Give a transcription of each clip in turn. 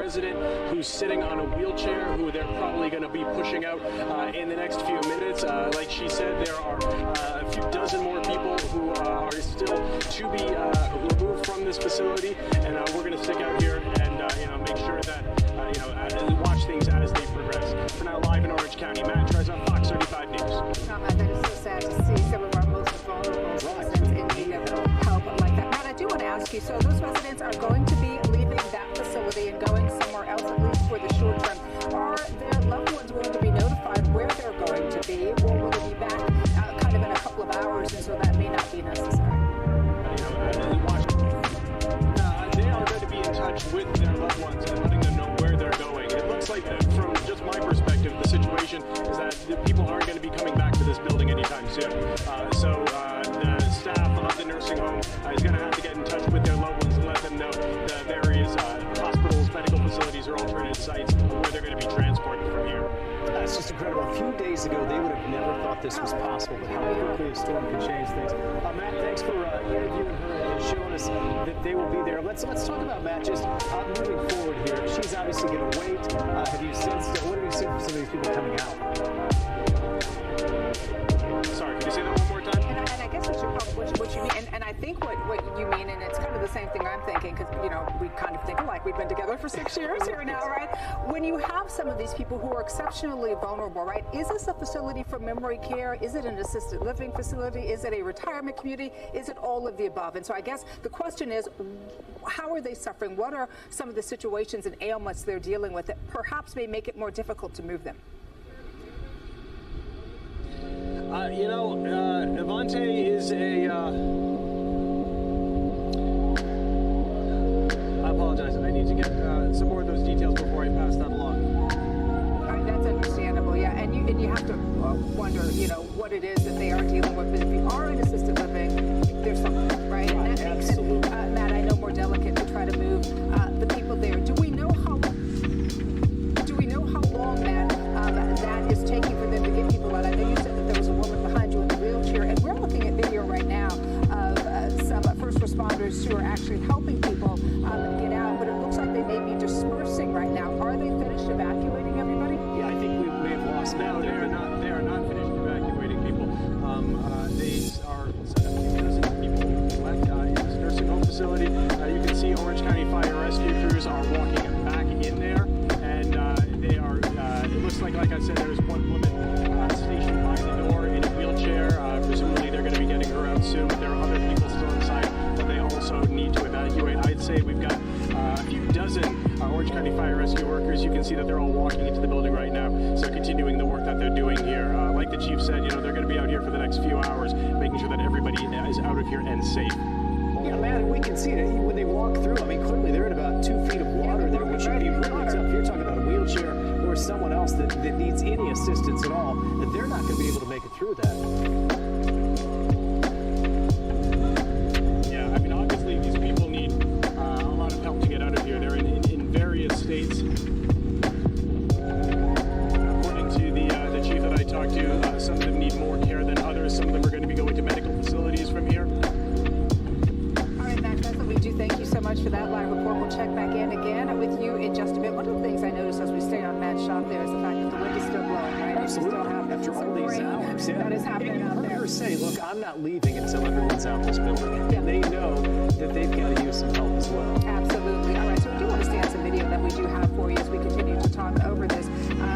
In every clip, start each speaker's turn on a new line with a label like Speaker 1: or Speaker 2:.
Speaker 1: resident who's sitting on a wheelchair, who they're probably going to be pushing out in the next few minutes. Like she said, there are a few dozen more people who are still to be removed from this facility, and we're going to stick out here and make sure that watch things as they progress. For now, live in Orange County, Matt Trezor, Fox 35 News.
Speaker 2: Matt, that is so sad to see some of our most vulnerable citizens in need of help like that. Matt, I do want to ask you, so those residents are going to be leaving that facility and going somewhere else, at least for the short term. Are their loved ones going to be notified where they're going to be, or will they be back kind of in a couple of hours, and so that may not be necessary?
Speaker 1: They are going to be in touch with their loved ones and letting them know where they're going. It looks like, from just my perspective, the situation is that the people aren't going to be coming back to this building anytime soon. So the staff of the nursing home is going to have to get in touch with their loved ones and let them know the various hospitals, medical facilities, or alternate sites where they're going to be transported from here.
Speaker 3: That's just incredible. A few days ago, they would have never thought this was possible, but how quickly a storm can change things. Matt, thanks for interviewing her and showing us that they will be there. Let's talk about Matt just moving forward here. She's obviously going to wait. Have you sensed? What have you seen from some of these people coming out?
Speaker 1: Sorry, can you say that one more time?
Speaker 2: And I guess what you mean, and I think what you mean, and it's kind of the same thing I'm thinking, because we kind of think alike. We've been together for 6 years here now, right? When you have some of these people who are exceptionally vulnerable, right? Is this a facility for memory care? Is it an assisted living facility? Is it a retirement community? Is it all of the above? And so I guess the question is, how are they suffering? What are some of the situations and ailments they're dealing with that perhaps may make it more difficult to move them?
Speaker 1: Evante is a... I apologize. I need to get some more of those details before I pass that along.
Speaker 2: That's understandable, yeah. And you have to wonder, what it is that they are dealing with. But if you are in assisted living, there's something, right? And that makes it, Matt, I know, more delicate to try to move the people there. Do we know how long that is taking for them to get people out? I know you said that there was a woman behind you in the wheelchair, and we're looking at video right now of some first responders who are actually helping people get out, but it looks like they may be dispersing right now. Are they finished evacuating everybody?
Speaker 3: Yeah, I think we may have lost Matt there.
Speaker 1: They are not finished evacuating people. They are a few dozen people left in this nursing home facility. You can see Orange County Fire Rescue crews are walking back in there, and they are, it looks like I said, there is one woman stationed by the door in a wheelchair. Presumably they're going to be getting her out soon, but there are other people still inside that they also need to evacuate. I'd say we've got a few dozen Orange County Fire Rescue workers. You can see that they're all walking into the building right now, so continuing the work that they're doing here. Like the chief said, they're going to be out here for the next few hours, making sure that everybody is out of here and safe.
Speaker 3: Yeah, man, we can see it when they walk through. I mean, clearly they're in about 2 feet of water there, which would be really tough. You're talking about a wheelchair or someone else that needs any assistance at all, that they're not going to be able to make it through that.
Speaker 1: Yeah, I mean, obviously these people need a lot of help to get out of here. They're in various states. According to the chief that I talked to, some of them need more care than others. Some of them are going to be going to medical facilities from here.
Speaker 2: Thank you so much for that live report. We'll check back in again with you in just a bit. One of the things I noticed as we stay on Matt's shot there is the fact that the wind is still blowing, right?
Speaker 3: Absolutely.
Speaker 2: After all these hours, that is happening out there.
Speaker 3: Her say, look, I'm not leaving until everyone's out this building. Yeah. And they know that they've got to use some help as well.
Speaker 2: Absolutely. All right, so we do want to stay on some video that we do have for you as we continue to talk over this,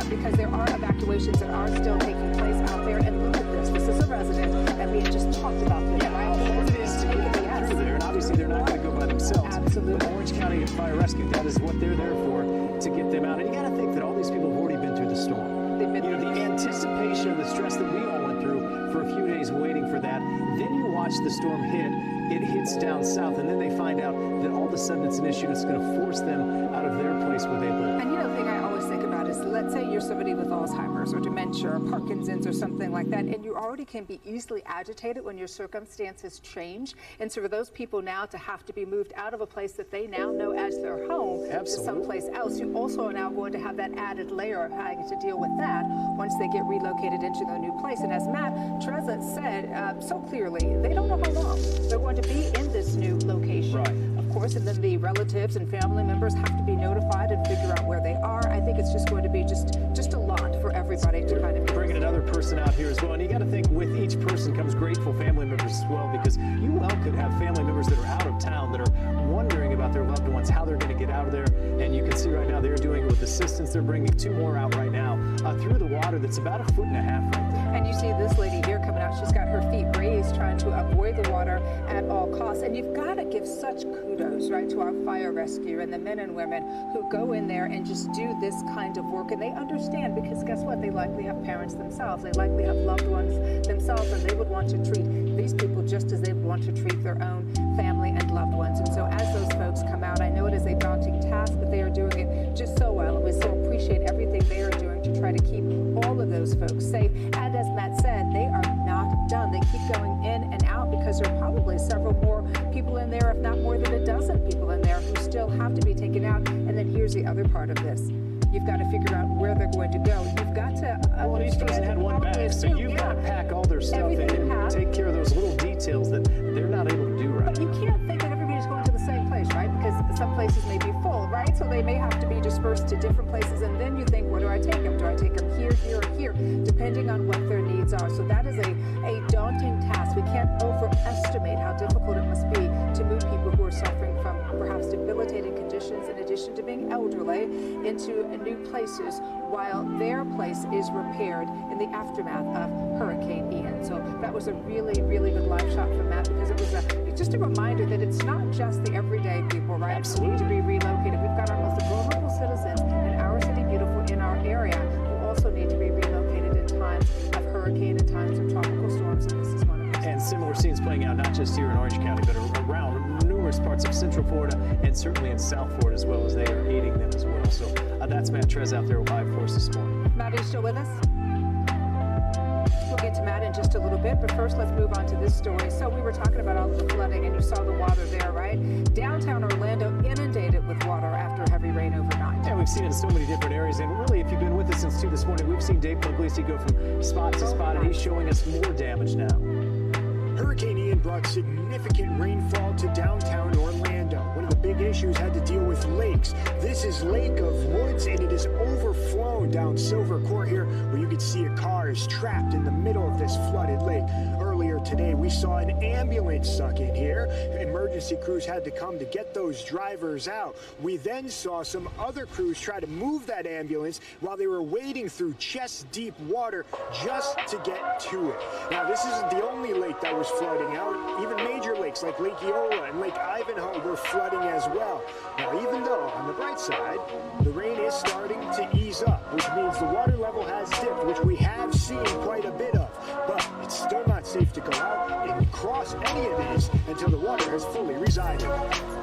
Speaker 2: because there are evacuations that are still taking place out there. And look at this. This is a resident, and we had just talked about this, right?
Speaker 3: How hard it is to get through there, and obviously they're not going to go by themselves.
Speaker 2: Absolutely.
Speaker 3: But Orange County Fire Rescue, that is what they're there for, to get them out. And you got to think that all these people have already been through the storm.
Speaker 2: They've been
Speaker 3: the anticipation of the stress that we all went through for a few days waiting for that. Then you watch the storm hit. It hits down south, and then they find out that all of a sudden it's an issue that's going to force them out of their place where they live.
Speaker 2: And the thing I always think about is, let's say you're somebody with Alzheimer's or dementia or Parkinson's or something like that, and you already can be easily agitated when your circumstances change. And so for those people now to have to be moved out of a place that they now know as their home to someplace else, you also are now going to have that added layer of having to deal with that once they get relocated into their new place. And as Matt Trezor said so clearly, they don't know how long they're going to be in this new location.
Speaker 3: Right.
Speaker 2: course, and then the relatives and family members have to be notified and figure out where they are. I think it's just going to be just a lot for everybody to kind of
Speaker 3: bringing another person out here as well. And you got to think with each person comes grateful family members as well, because you well could have family members that are out of town that are wondering about their loved ones, how they're going to get out of there. And you can see right now they're doing it with assistance. They're bringing 2 more out right now through the water that's about 1.5 feet right there.
Speaker 2: And you see this lady here coming out. She's got her feet raised, trying to avoid the water at all costs. And you've got to give such kudos, right, to our fire rescue and the men and women who go in there and just do this kind of work. And they understand, because guess what? They likely have parents themselves. They likely have loved ones themselves, and they would want to treat these people just as they would want to treat their own family and loved ones. And so as those folks come out, I know it is a daunting task, but they are doing it just so well. And we so appreciate everything they are doing to try to keep all of those folks safe. And as Matt said, they are not done. They keep going in and out, because there are probably several more people in there, if not more than a dozen people in there, who still have to be taken out. And then here's the other part of this. You've got to figure out where they're going to go. You've got to
Speaker 3: well, each person had one bag, so you've got to pack all their stuff in and take care of those little details that they're not able to do right.
Speaker 2: But you can't think that everybody's going to the same place, right? Because some places may be full, right? So they may have to be dispersed to different places, and then you think, where do I take them? Do I take them here, here, or here? Depending on what their needs are. So that is a daunting task. We can't overestimate how difficult it must be to move people who are suffering from perhaps debilitating conditions, in addition to being elderly, into new places while their place is repaired in the aftermath of Hurricane Ian. So that was a really, really good live shot from Matt, because it was just a reminder that it's not just the everyday people, right?
Speaker 3: Absolutely.
Speaker 2: Who need to be relocated. We've got our most vulnerable citizens in our city, beautiful, in our area, who also need to be relocated in times of hurricane and times of tropical storms, and this is one of them.
Speaker 3: And similar scenes playing out not just here in Orange County, but around numerous parts of Central Florida and certainly in South Florida as well, as they are aiding them as well. So that's Matt Trez out there live for us this morning.
Speaker 2: Matt, are you still with us? We'll get to Matt in just a little bit, but first let's move on to this story. So we were talking about all of the flooding, and you saw the water there, right? Downtown Orlando inundated with water after heavy rain overnight.
Speaker 3: Yeah, we've seen it in so many different areas, and really, if you've been with us since 2 this morning, we've seen Dave Puglisi go from spot to spot, and he's showing us more damage now.
Speaker 4: Hurricane Ian brought significant rainfall to downtown Orlando. One of the big issues had to deal with lakes. This is Lake of Woods, and it is overflown down Silver Court here, where you can see a car is trapped in the middle of this flooded lake. Earlier today, we saw an ambulance stuck in here. Emergency crews had to come to get those drivers out. We then saw some other crews try to move that ambulance while they were wading through chest-deep water just to get to it. Now, this isn't the only lake that was flooding out. Even major lakes like Lake Eola and Lake Ivanhoe were flooding as well. Now, even though, on the bright side, the rain is starting to ease up, which means the water level has dipped, which we have seen quite a bit of. But it's still not safe to go out and cross any of these until the water has fully resided.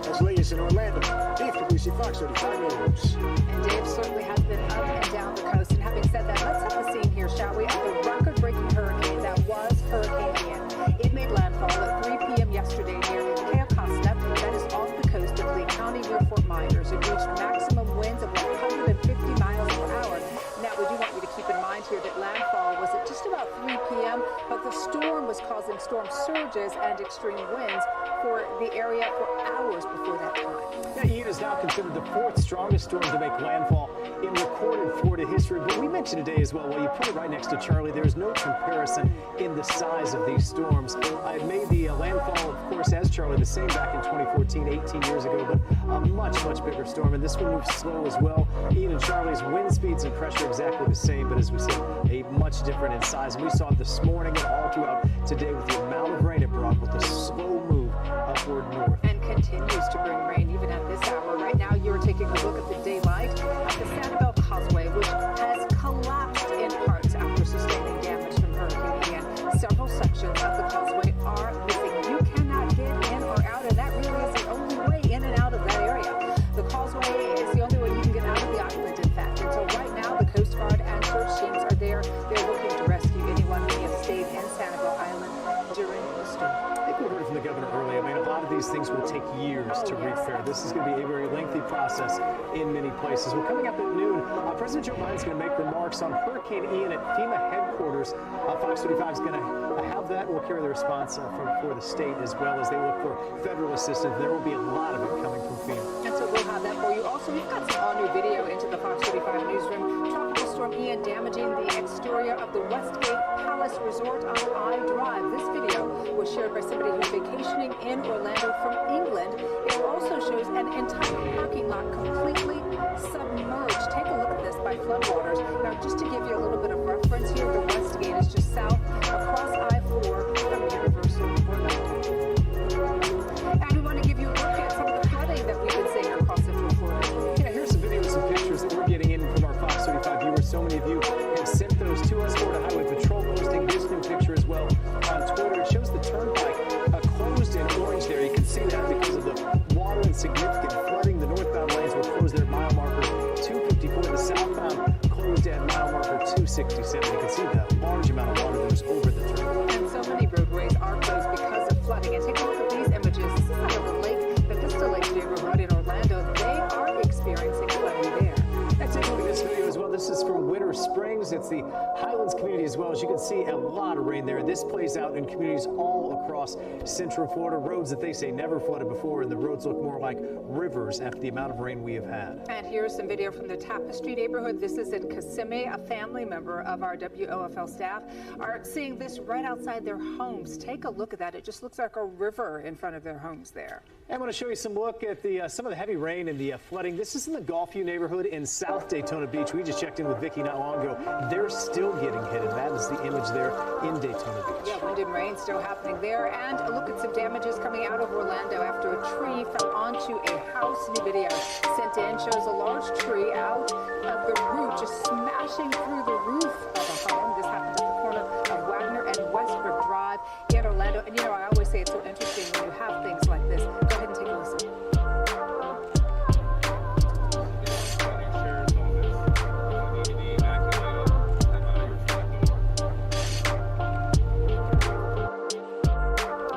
Speaker 4: As latest in Orlando, Dave Puglisi, Fox 35 News.
Speaker 2: And Dave certainly has been up and down the coast. And having said that, let's set the scene here, shall we, of the record-breaking hurricane that was Hurricane Ian. It made landfall at 3 p.m. yesterday near Cayo Costa, that is off the coast of Lee County near Fort Myers. It reached maximum winds of 150 miles per hour. Now, we do want you to keep in mind here that landfall was at just about 3 p.m., but the storm was causing storm surges and extreme winds for the area for hours before that time.
Speaker 3: Yeah, Ian is now considered the 4th strongest storm to make landfall in recorded Florida history. But we mentioned today as well, while you put it right next to Charlie, there's no comparison in the size of these storms. It made the landfall, of course, as Charlie, the same back in 2014, 18 years ago, but a much, much bigger storm. And this one moves slow as well. Ian and Charlie's wind speeds and pressure are exactly the same, but as we said, a much different in size. And we saw it this morning and all throughout today with the amount of rain it brought, with the slow move upward north.
Speaker 2: And continues to bring rain even at this hour. Right now, you're taking a look at the daylight at the Sanibel Causeway, which has collapsed in parts after sustaining damage from Hurricane Ian. Several sections of the causeway are missing. You cannot get in or out, and that really is the only way in and out of that area. The causeway is the only way you can get out of the island, in fact. And so right now, the Coast Guard and search teams are there. They're looking to rescue anyone who may have stayed in Sanibel Island during the storm.
Speaker 3: I think we heard from the governor earlier. I mean, a lot of these things will take years to repair. This is going to be a very lengthy process in many places. Well, coming up at noon, President Joe Biden is going to make remarks on Hurricane Ian at FEMA headquarters. Fox 35 is going to have of that. We'll carry the response for the state as well as they look for federal assistance. There will be a lot of it coming from FEMA.
Speaker 2: And so we'll have that for you. Also, we've got some all-new video into the Fox 35 newsroom. Tropical Storm Ian damaging the exterior of the Westgate Palace Resort on I Drive. This video was shared by somebody who's vacationing in Orlando from England. It also shows an entire parking lot completely submerged. Take a look at this by floodwaters. Now, just to give you a little bit of reference here, the Westgate is just south across I-4 from Universal Orlando. And we want to give you a look at some of the flooding that we've been seeing across Central Florida.
Speaker 3: Yeah, here's some videos and pictures that we're getting in from our Fox 35 viewers. So many of you have sent those to us. Florida Highway Patrol posting this new picture as well on Twitter. It shows the turnpike closed in orange there. You can see that because of the water and significant flooding. The northbound lanes were closed there at mile marker 254. The southbound closed at mile marker 267. You can see the large amount of water that was over the turnpike.
Speaker 2: And so many roadways are closed because of flooding. And take a look at these images. This is out of the lake, the Vista Lake neighborhood in Orlando. They are experiencing flooding there.
Speaker 3: Let's take a look at this video as well. This is from Winter Springs. It's the Highlands community as well. As you can see, a lot of rain there. This plays out in communities all across Central Florida. Roads that they say never flooded before, and the roads look more like rivers after the amount of rain we have had.
Speaker 2: And here's some video from the Tapestry neighborhood. This is in Kissimmee. A family member of our WOFL staff are seeing this right outside their homes. Take a look at that. It just looks like a river in front of their homes there.
Speaker 3: I want to show you some look at some of the heavy rain and the flooding. This is in the Gulfview neighborhood in South Daytona Beach. We just checked in with Vicki not long ago. They're still getting hit, and that is the image there in Daytona Beach.
Speaker 2: Yeah, wind and rain still happening there. And a look at some damages coming out of Orlando after a tree fell onto a house. New video sent in shows a large tree out of the roof, just smashing through the roof of a home. This happened at the corner of Wagner and Westbrook Drive in Orlando. And you know, I always say it's so interesting when you have things like this. Go ahead and take a listen.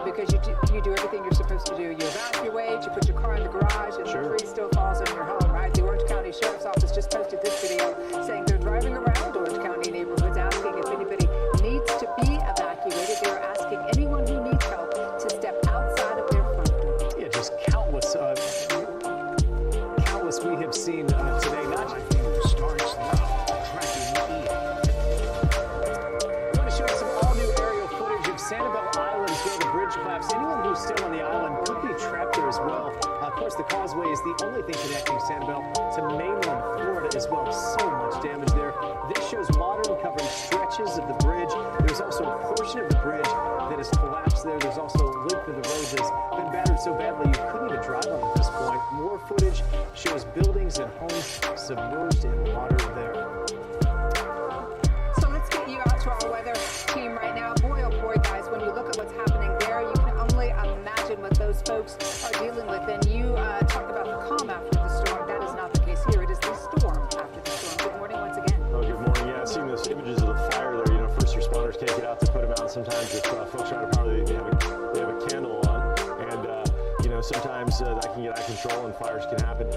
Speaker 2: Because you do everything you're supposed to do. You evacuate, you put your car in the garage, and the tree still falls on your home, right? The Orange County Sheriff's Office just posted this video saying they're driving around Orange County neighborhoods asking if anybody needs to be evacuated. They're asking anyone who needs help to step outside of their front door.
Speaker 3: Yeah, just countless we have seen today. Not
Speaker 4: starts now. Tracking Ian.
Speaker 3: I want to show you some all-new aerial footage of Sanibel Island where the bridge collapsed. Anyone who's still on the island could be trapped there as well. Of course, the causeway is the only thing connecting Sanibel to mainland Florida as well. So much damage there. This shows water covering stretches of the bridge. There's also a portion of the bridge that has collapsed there. There's also a length of the road that's been battered so badly you couldn't even drive on it at this point. More footage shows buildings and homes submerged in water there.
Speaker 2: So let's get you out to our weather team right now. Boy, oh boy, guys, when you look at what's happening there, you can only imagine what those folks are dealing with. And you talk about the calm after the storm. That is not the case here. It is the storm after the storm. Good morning once again.
Speaker 5: Oh, good morning. Yeah, seeing those images of the fire there, you know, first responders can't get out to put them out. Sometimes if folks try to power, they have a candle on. And, you know, sometimes that can get out of control and fires can happen.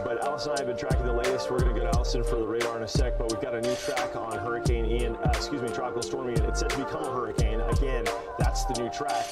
Speaker 5: But Allison and I have been tracking the latest. We're going to go to Allison for the radar in a sec, but we've got a new track on Tropical Storm Ian. It's set to become a hurricane. Again, that's the new track.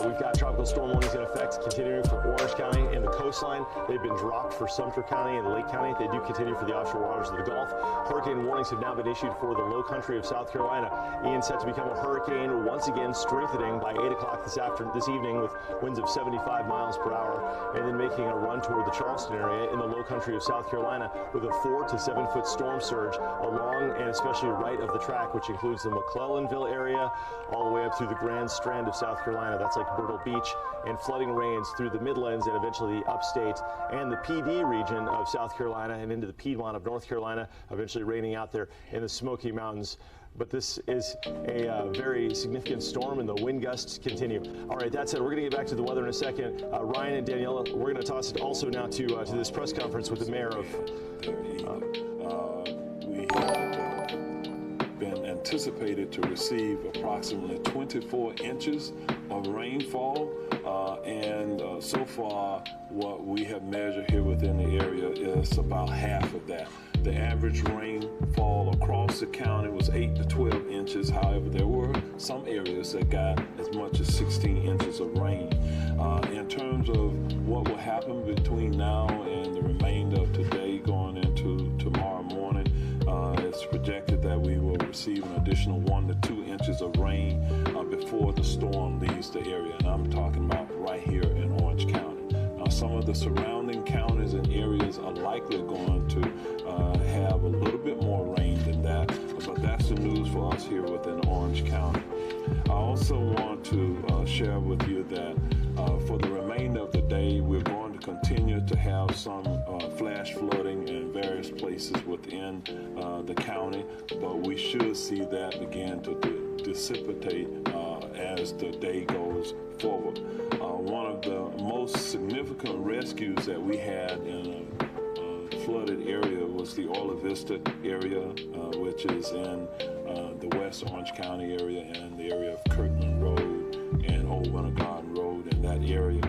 Speaker 5: We've got tropical storm warnings in effect continuing for Orange County and the coastline. They've been dropped for Sumter County and Lake County. They do continue for the offshore waters of the Gulf. Hurricane warnings have now been issued for the low country of South Carolina. Ian set to become a hurricane, once again strengthening by 8 o'clock this evening with winds of 75 miles per hour, and then making a run toward the Charleston area in the low country of South Carolina with a 4 to 7 foot storm surge along and especially right of the track, which includes the McClellanville area all the way up through the Grand Strand of South Carolina. That's like Myrtle Beach, and flooding rains through the Midlands and eventually the upstate and the PD region of South Carolina and into the Piedmont of North Carolina, eventually raining out there in the Smoky Mountains. But this is a very significant storm, and the wind gusts continue. All right, that said, we're going to get back to the weather in a second. Ryan and Daniela, we're going to toss it also now to this press conference with the mayor of...
Speaker 6: we have been anticipated to receive approximately 24 inches of rainfall, and so far what we have measured here within the area is about half of that. The average rainfall across the county was 8 to 12 inches. However, there were some areas that got as much as 16 inches of rain. In terms of what will happen between now and the remainder of today going into tomorrow morning, it's projected that we will receive an additional 1 to 2 inches of rain before the storm leaves the area. And I'm talking about right here in Orange County. Some of the surrounding counties and areas are likely going to have a little bit more rain than that, but that's the news for us here within Orange County. I also want to share with you that for the remainder of the day, we're going to continue to have some flash flooding in various places within the county, but we should see that begin to dissipate as the day goes forward. One of the most significant rescues that we had in a flooded area was the Orla Vista area, which is in the West Orange County area and the area of Kirkland Road and Old Winter Garden Road in that area.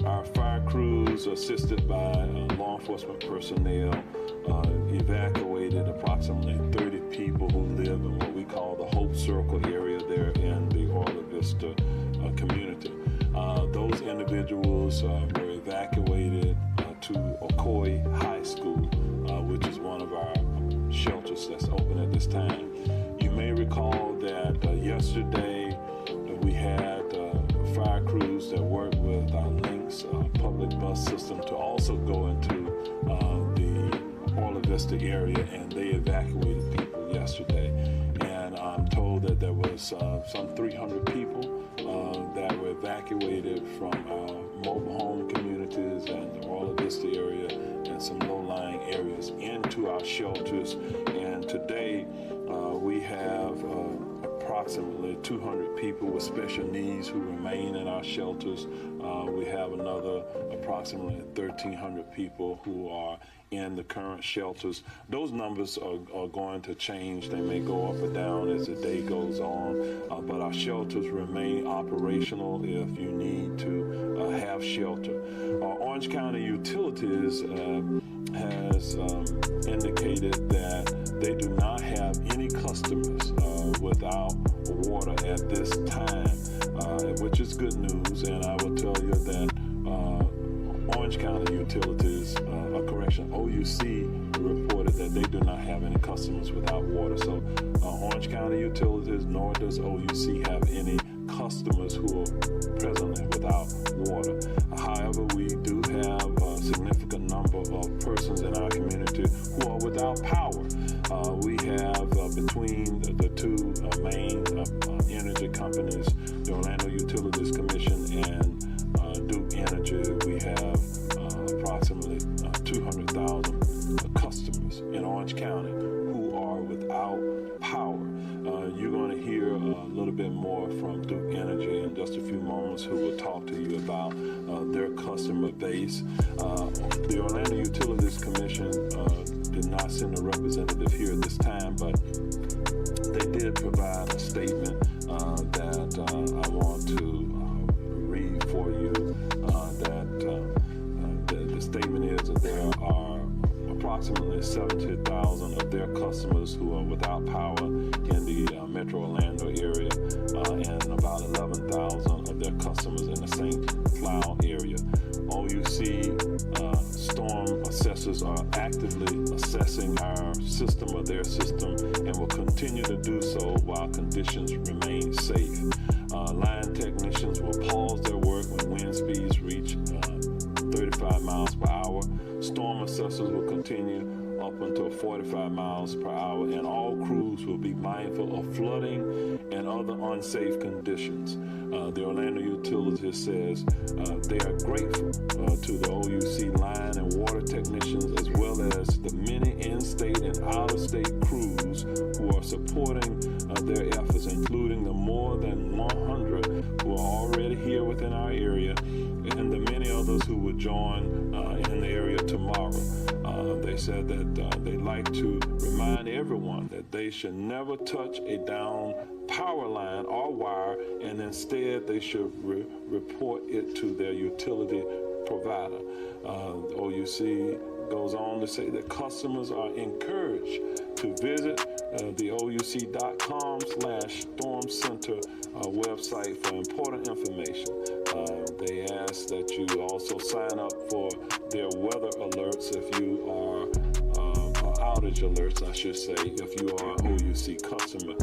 Speaker 6: Our fire crews, assisted by law enforcement personnel, evacuated approximately 30 people who live in what we call the Hope Circle area there in the Orla Vista community. Those individuals were evacuated to Ocoee High School, which is one of our shelters that's open at this time. You may recall that yesterday we had fire crews that worked with our LIRxLYxQuiet public bus system to also go into the Orla Vista area, and they evacuated people yesterday. And I'm told that there was some 300 people that were evacuated from our mobile home communities and the Orla Vista area and some low-lying areas into our shelters. And today we have approximately 200 people with special needs who remain in our shelters. We have another approximately 1,300 people who are in the current shelters. Those numbers are going to change. They may go up or down as the day goes on, but our shelters remain operational if you need to have shelter. Orange County Utilities has indicated that they do not have any customers without water at this time, which is good news. And I will tell you that Orange County Utilities, OUC reported that they do not have any customers without water. So Orange County Utilities, nor does OUC have any customers who are presently without water. However, we do have a significant number of persons in our community who are without power. We have between the two main energy companies, the Orlando Utilities Commission and Duke Energy, we have approximately 200,000 customers in Orange County who are without power. You're going to hear a little bit more from Duke Energy in just a few moments, who will talk to you about their customer base. The Orlando Utilities Commission did not send a representative here at this time, but they did provide a statement that I want to read for you. The statement is that there are approximately 70,000 of their customers who are without power in the Metro Orlando area, and about 11,000 of their customers in the St. Cloud area. OUC storm assessors are actively assessing our system or their system and will continue to do so while conditions remain safe. Line technicians will pause their work when wind speeds reach 35 miles per hour. Storm assessors will continue up until 45 miles per hour, and all crews will be mindful of flooding and other unsafe conditions. The Orlando Utilities says they are grateful to the OUC line and water technicians, as well as the many in-state and out-of-state crews who are supporting their efforts, including the more than 100 who are already here within our area and the many others who will join in the area tomorrow. They said that they'd like to remind everyone that they should never touch a down power line or wire, and instead they should report it to their utility provider. OUC goes on to say that customers are encouraged to visit the ouc.com/storm center website for important information. They ask that you also sign up for their weather alerts if you are outage alerts, I should say, if you are an OUC customer.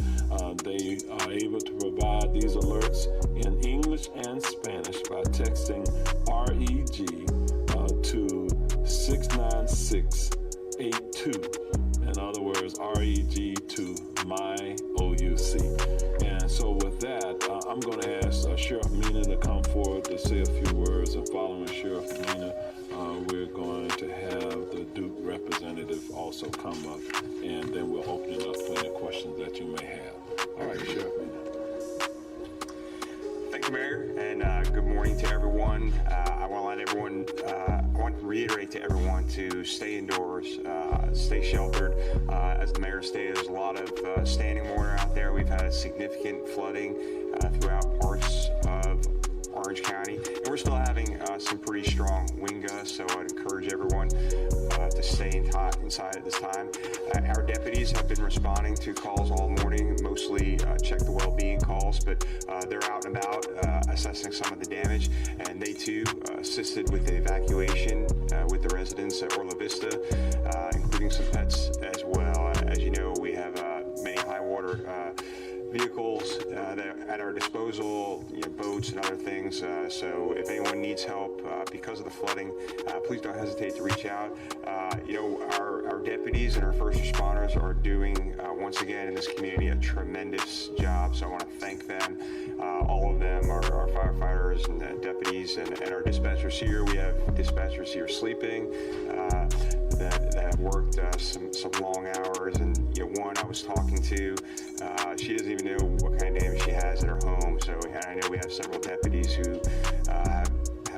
Speaker 6: They are able to provide these alerts in English and Spanish by texting REG to 69682. In other words, REG to my OUC. And so with that, I'm going to ask Sheriff Mina to come forward to say a few words, and following Sheriff Mina, we're going to have the Duke representative also come up, and then we'll open it up for any questions that you may have. All right, Sheriff Mina.
Speaker 7: Thank you, Mayor, and good morning to everyone. I want to reiterate to everyone to stay indoors, stay sheltered. As the mayor stated, there's a lot of standing water out there. We've had a significant flooding throughout parts of Orange County, and we're still having some pretty strong wind gusts, so I'd encourage everyone to stay inside at this time. Our deputies have been responding to calls all morning, mostly check the well-being calls, but they're out and about assessing some of the damage, and they too assisted with the evacuation with the residents at Orla Vista, including some pets as well. As you know, we have many high water vehicles that are at our disposal, boats and other things. So if anyone needs help because of the flooding, please don't hesitate to reach out. Our deputies and our first responders are doing, once again in this community, a tremendous job. So I want to thank them. All of them, our firefighters and deputies and our dispatchers here. We have dispatchers here sleeping that have worked some long hours. And one I was talking to, she doesn't even know what kind of damage she has at her home. So I know we have several deputies who have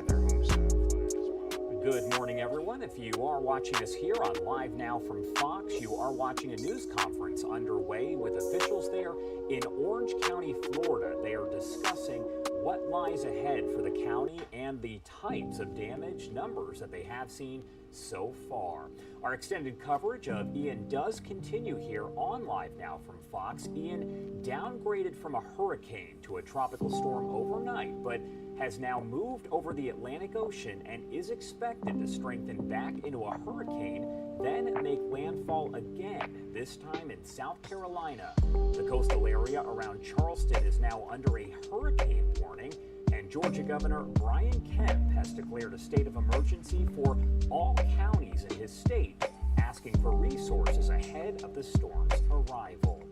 Speaker 7: their homes flooded as well.
Speaker 8: Good morning, everyone. If you are watching us here on Live Now from Fox, you are watching a news conference underway with officials there in Orange County, Florida. They are discussing what lies ahead for the county and the types of damage numbers that they have seen so far. Our extended coverage of Ian does continue here on Live Now from Fox. Ian downgraded from a hurricane to a tropical storm overnight, but has now moved over the Atlantic Ocean and is expected to strengthen back into a hurricane, then make landfall again, this time in South Carolina. The coastal area around Charleston is now under a hurricane warning, and Georgia Governor Brian Kemp has declared a state of emergency for all counties in his state, asking for resources ahead of the storm's arrival.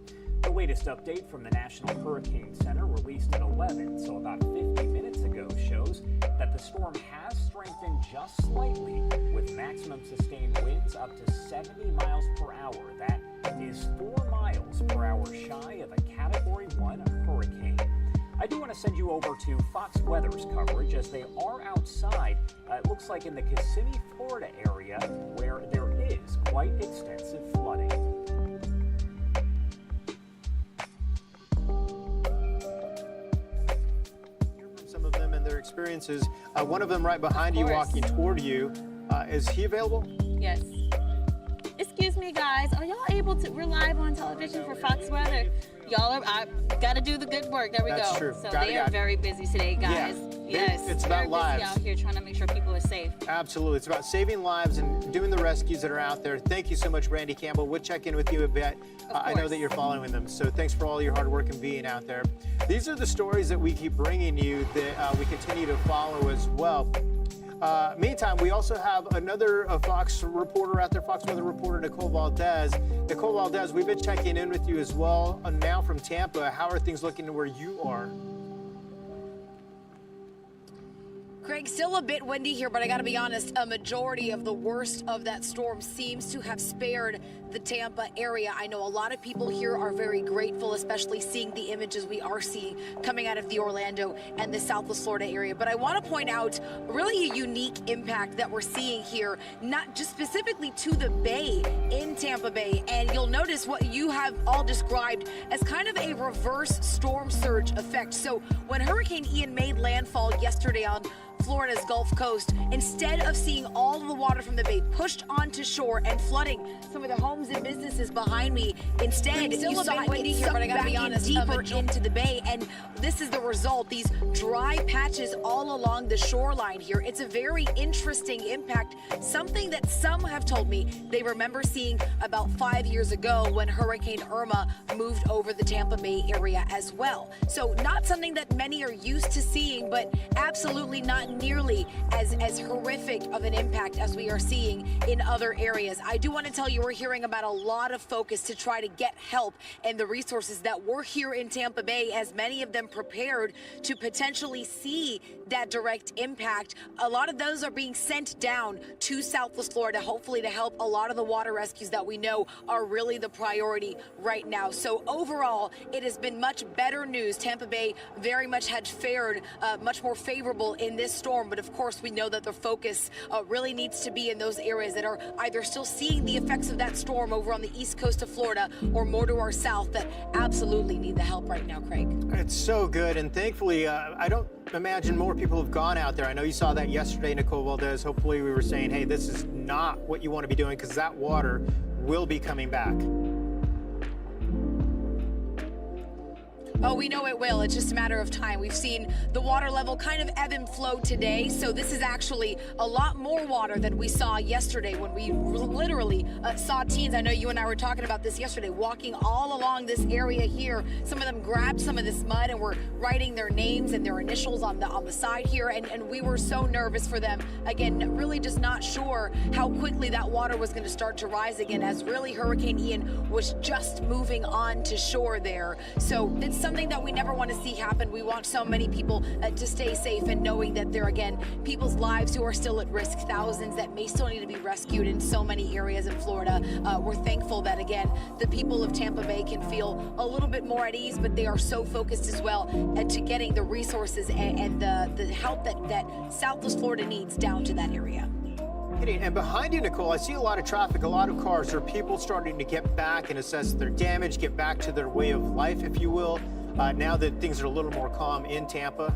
Speaker 8: The latest update from the National Hurricane Center, released at 11, so about 50 minutes ago, shows that the storm has strengthened just slightly, with maximum sustained winds up to 70 miles per hour. That is 4 miles per hour shy of a Category 1 hurricane. I do want to send you over to Fox Weather's coverage, as they are outside, it looks like in the Kissimmee, Florida area, where there is quite extensive flooding.
Speaker 3: Some of them and their experiences. One of them right behind you, walking toward you. Is he available?
Speaker 9: Yes. Excuse me, guys. Are y'all able to? We're live on television for Fox Weather. Y'all are. I got to do the good work. There we
Speaker 3: That's
Speaker 9: go.
Speaker 3: true.
Speaker 9: So they are very busy today, guys. Yes.
Speaker 3: It's about lives.
Speaker 9: Out here trying to make sure people are safe.
Speaker 3: Absolutely. It's about saving lives and doing the rescues that are out there. Thank you so much, Randy Campbell. We'll check in with you a bit. I know that you're following them, so thanks for all your hard work and being out there. These are the stories that we keep bringing you that we continue to follow as well. Meantime, we also have another Fox reporter out there, Fox Weather reporter Nicole Valdez. Nicole Valdez, we've been checking in with you as well. Now from Tampa, how are things looking where you are?
Speaker 10: Craig, still a bit windy here, but I got to be honest, a majority of the worst of that storm seems to have spared the Tampa area. I know a lot of people here are very grateful, especially seeing the images we are seeing coming out of the Orlando and the Southwest Florida area. But I want to point out really a unique impact that we're seeing here, not just specifically to the Bay in Tampa Bay. And you'll notice what you have all described as kind of a reverse storm surge effect. So when Hurricane Ian made landfall yesterday on Florida's Gulf Coast, instead of seeing all of the water from the bay pushed onto shore and flooding some of the homes and businesses behind me, instead you saw it get sucked back in deeper into the bay, and this is the result. These dry patches all along the shoreline here. It's a very interesting impact, something that some have told me they remember seeing about 5 years ago when Hurricane Irma moved over the Tampa Bay area as well. So not something that many are used to seeing, but absolutely not nearly as horrific of an impact as we are seeing in other areas. I do want to tell you, we're hearing about a lot of focus to try to get help and the resources that were here in Tampa Bay, as many of them prepared to potentially see that direct impact. A lot of those are being sent down to Southwest Florida, hopefully to help a lot of the water rescues that we know are really the priority right now. So overall, it has been much better news. Tampa Bay very much had fared much more favorable in this storm, but of course we know that the focus really needs to be in those areas that are either still seeing the effects of that storm over on the east coast of Florida or more to our south that absolutely need the help right now, Craig.
Speaker 3: It's so good, and thankfully, I don't imagine more people have gone out there. I know you saw that yesterday, Nicole Valdez. Hopefully we were saying, hey, this is not what you want to be doing, because that water will be coming back.
Speaker 10: Oh, we know it will. It's just a matter of time. We've seen the water level kind of ebb and flow today, so this is actually a lot more water than we saw yesterday when we literally saw teens. I know you and I were talking about this yesterday, walking all along this area here. Some of them grabbed some of this mud and were writing their names and their initials on the side here, and we were so nervous for them. Again, really just not sure how quickly that water was going to start to rise again, as really Hurricane Ian was just moving on to shore there. So it's something that we never want to see happen. We want so many people to stay safe, and knowing that there, again, people's lives who are still at risk, thousands that may still need to be rescued in so many areas in Florida. We're thankful that, again, the people of Tampa Bay can feel a little bit more at ease, but they are so focused as well to getting the resources and the help that Southwest Florida needs down to that area.
Speaker 3: And behind you, Nicole, I see a lot of traffic, a lot of cars. Are people starting to get back and assess their damage, get back to their way of life, if you will, now that things are a little more calm in Tampa?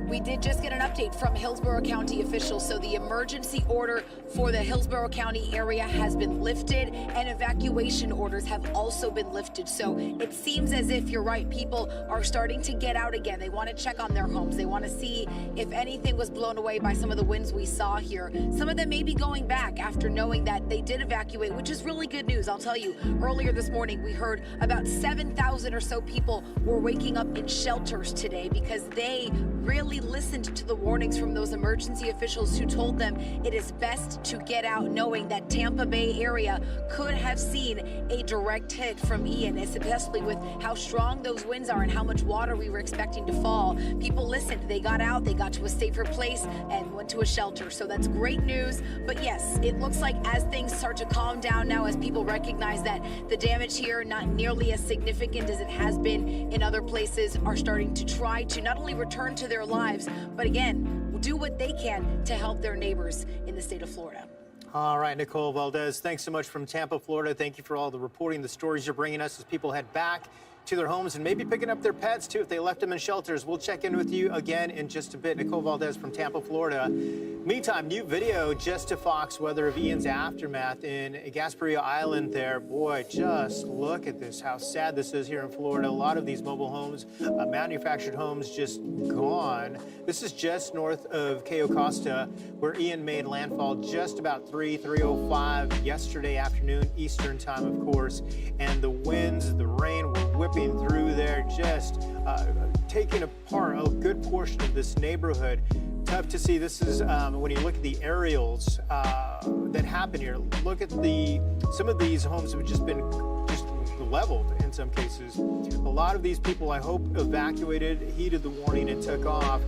Speaker 10: We did just get an update from Hillsborough County officials. So the emergency order for the Hillsborough County area has been lifted, and evacuation orders have also been lifted. So it seems as if, you're right, people are starting to get out again. They want to check on their homes. They want to see if anything was blown away by some of the winds we saw here. Some of them may be going back after knowing that they did evacuate, which is really good news. I'll tell you, earlier this morning, we heard about 7,000 or so people were waking up in shelters today because they really listened to the warnings from those emergency officials who told them it is best to get out, knowing that Tampa Bay area could have seen a direct hit from Ian, especially with how strong those winds are and how much water we were expecting to fall. People listened, they got out, they got to a safer place and went to a shelter. So that's great news. But yes, it looks like as things start to calm down now, as people recognize that the damage here not nearly as significant as it has been in other places, are starting to try to not only return to their lives, but again, do what they can to help their neighbors in the state of Florida.
Speaker 3: All right, Nicole Valdez, thanks so much from Tampa, Florida. Thank you for all the reporting, the stories you're bringing us as people head back to their homes and maybe picking up their pets too if they left them in shelters. We'll check in with you again in just a bit. Nicole Valdez from Tampa, Florida. Meantime, new video just to Fox Weather of Ian's aftermath in Gasparilla Island there. Boy, just look at this, how sad this is here in Florida. A lot of these mobile homes, manufactured homes, just gone. This is just north of Cayo Costa, where Ian made landfall just about 3:05 yesterday afternoon, Eastern time, of course. And the winds, the rain were whipping through there, just taking apart a good portion of this neighborhood. Tough to see. This is when you look at the aerials that happen here. Look at some of these homes have just been leveled in some cases. A lot of these people, I hope, evacuated, heeded the warning, and took off.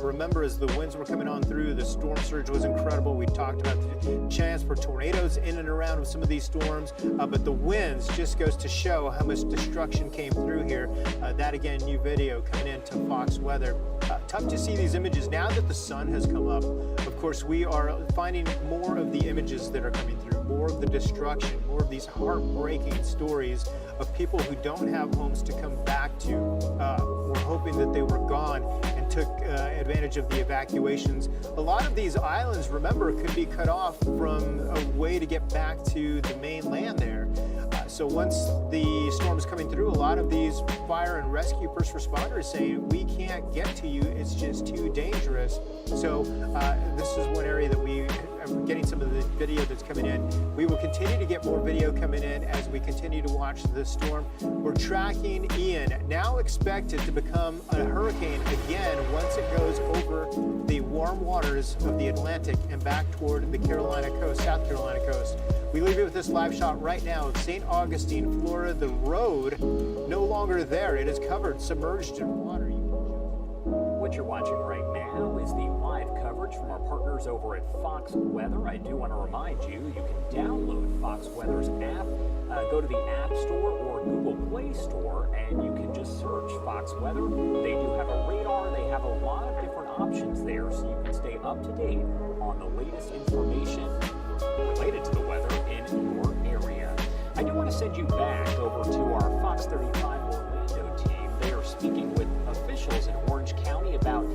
Speaker 3: Remember, as the winds were coming on through, the storm surge was incredible. We talked about the chance for tornadoes in and around with some of these storms, but the winds just goes to show how much destruction came through here. That, again, new video coming in to Fox Weather. Tough to see these images now that the sun has come up. Of course, we are finding more of the images that are coming through, more of the destruction, more of these heartbreaking stories of people who don't have homes to come back to. We're hoping that they were gone and took advantage of the evacuations. A lot of these islands, remember, could be cut off from a way to get back to the mainland there. So once the storm is coming through, a lot of these fire and rescue first responders saying, we can't get to you, it's just too dangerous. So this is one area that we are getting some of the video that's coming in. We will continue to get more video coming in as we continue to watch the storm. We're tracking Ian, now expected to become a hurricane again once it goes over the warm waters of the Atlantic and back toward the Carolina coast, South Carolina coast. We leave you with this live shot right now of St. Augustine, Florida. The road no longer there. It is covered, submerged in water.
Speaker 8: What you're watching right now is the live coverage from our partners over at Fox Weather. I do want to remind you, you can download Fox Weather's app. Go to the App Store or Google Play Store, and you can just search Fox Weather. They do have a radar. They have a lot of different options there, so you can stay up to date on the latest information related to the weather in your area. I do want to send you back over to our Fox 35 Orlando team. They are speaking with officials in Orange County about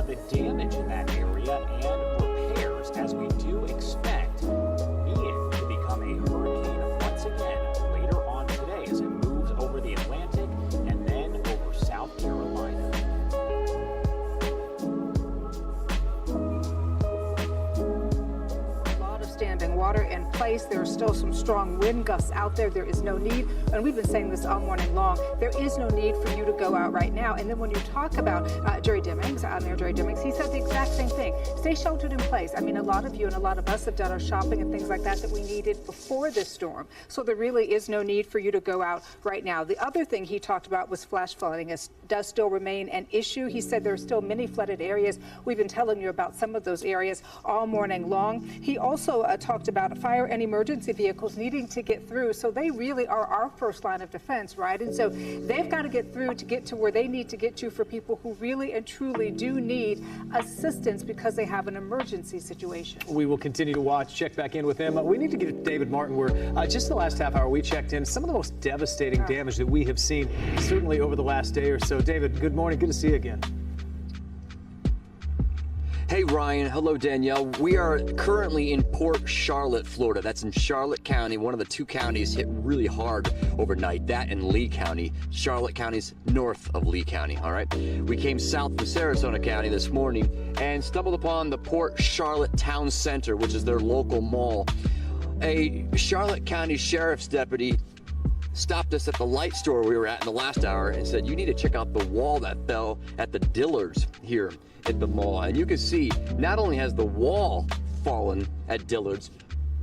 Speaker 8: the damage in that area and repairs, as we do expect Ian to become a hurricane once again later on today as it moves over the Atlantic and then over South Carolina.
Speaker 2: Standing water in place. There are still some strong wind gusts out there. There is no need, and we've been saying this all morning long, there is no need for you to go out right now. And then when you talk about Jerry Demings, Jerry Demings, he said the exact same thing. Stay sheltered in place. I mean, a lot of you and a lot of us have done our shopping and things like that we needed before this storm. So there really is no need for you to go out right now. The other thing he talked about was flash flooding. It does still remain an issue. He said there are still many flooded areas. We've been telling you about some of those areas all morning long. He also talked about fire and emergency vehicles needing to get through. So they really are our first line of defense, right? And so they've got to get through to get to where they need to get to for people who really and truly do need assistance because they have an emergency situation.
Speaker 3: We will continue to watch, check back in with him. We need to get to David Martin, where just the last half hour we checked in some of the most devastating damage that we have seen, certainly over the last day or so. David, good morning. Good to see you again.
Speaker 11: Hey Ryan, hello Danielle. We are currently in Port Charlotte, Florida. That's in Charlotte County, one of the two counties hit really hard overnight, that and Lee County. Charlotte County's north of Lee County, all right? We came south from Sarasota County this morning and stumbled upon the Port Charlotte Town Center, which is their local mall. A Charlotte County Sheriff's deputy stopped us at the light store we were at in the last hour and said, you need to check out the wall that fell at the Dillards here at the mall. And you can see not only has the wall fallen at Dillard's,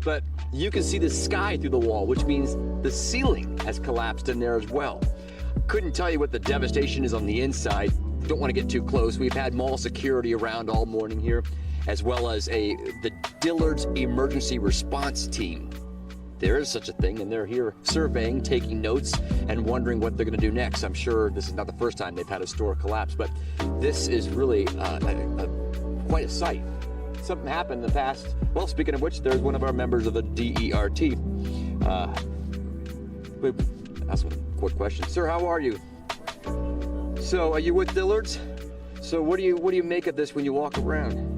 Speaker 11: but you can see the sky through the wall, which means the ceiling has collapsed in there as well. Couldn't tell you what the devastation is on the inside. Don't want to get too close. We've had mall security around all morning here, as well as the Dillard's emergency response team. There is such a thing, and they're here surveying, taking notes, and wondering what they're going to do next. I'm sure this is not the first time they've had a store collapse, but this is really quite a sight. Something happened in the past. Well, speaking of which, there's one of our members of the DERT. That's a quick question. Sir, how are you? So, are you with Dillard's? So, what do you make of this when you walk around?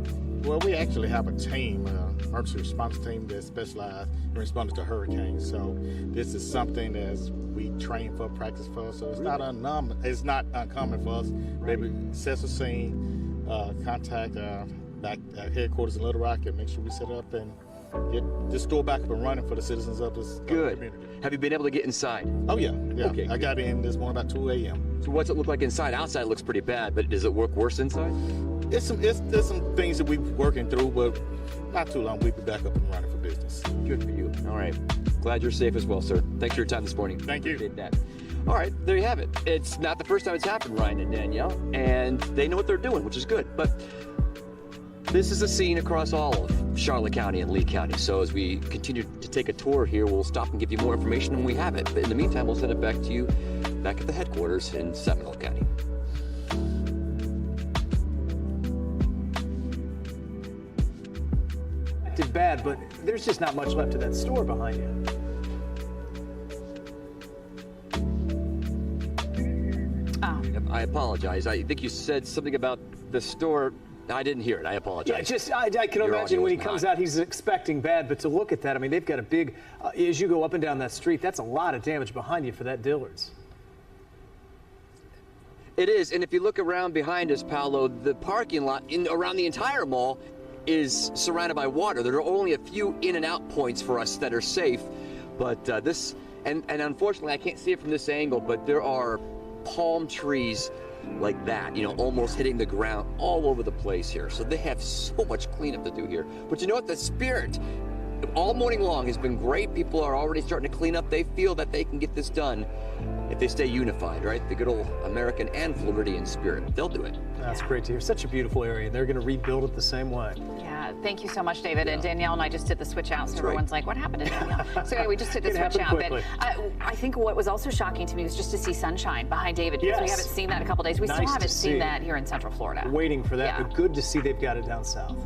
Speaker 12: Well, we actually have a team, emergency response team that specializes in responding to hurricanes. So this is something that we train for, practice for. So it's not uncommon for us. Maybe assess a scene, contact back at headquarters in Little Rock, and make sure we set up and get this store back up and running for the citizens of this community.
Speaker 11: Have you been able to get inside?
Speaker 12: Oh yeah.
Speaker 11: Okay.
Speaker 12: I got in this morning about 2 a.m.
Speaker 11: So what's it look like inside? Outside it looks pretty bad, but does it work worse inside?
Speaker 12: There's some things that we're working through, but not too long. We'll be back up and running for business.
Speaker 11: Good for you. All right. Glad you're safe as well, sir. Thanks for your time this morning.
Speaker 12: Thank you.
Speaker 11: Appreciate that. All right, there you have it. It's not the first time it's happened, Ryan and Danielle, and they know what they're doing, which is good. But this is a scene across all of Charlotte County and Lee County. So as we continue to take a tour here, we'll stop and give you more information when we have it. But in the meantime, we'll send it back to you back at the headquarters in Seminole County.
Speaker 3: Did bad, but there's just not much left of that store behind you.
Speaker 11: I apologize. I think you said something about the store. I didn't hear it. I apologize.
Speaker 3: Yeah, I can imagine when he comes out, he's expecting bad. But to look at that, I mean, they've got a big, as you go up and down that street, that's a lot of damage behind you for that Dillard's.
Speaker 11: It is, and if you look around behind us, Paolo, the parking lot around the entire mall is surrounded by water. There are only a few in and out points for us that are safe, but this, and unfortunately I can't see it from this angle, but there are palm trees like that, you know, almost hitting the ground all over the place here. So they have so much cleanup to do here. But you know what? The spirit all morning long has been great. People are already starting to clean up. They feel that they can get this done if they stay unified, right? The good old American and Floridian spirit. They'll do it.
Speaker 3: That's great to hear. Such a beautiful area. They're going to rebuild it the same way.
Speaker 2: Yeah, thank you so much, David. And Danielle and I just did the switch out, so
Speaker 11: That's
Speaker 2: everyone's like, what happened to Danielle? So anyway, we just did the switch out. But I think what was also shocking to me was just to see sunshine behind David, because we haven't seen that in a couple days. We still haven't seen that here in Central Florida.
Speaker 3: Waiting for that, but good to see they've got it down south.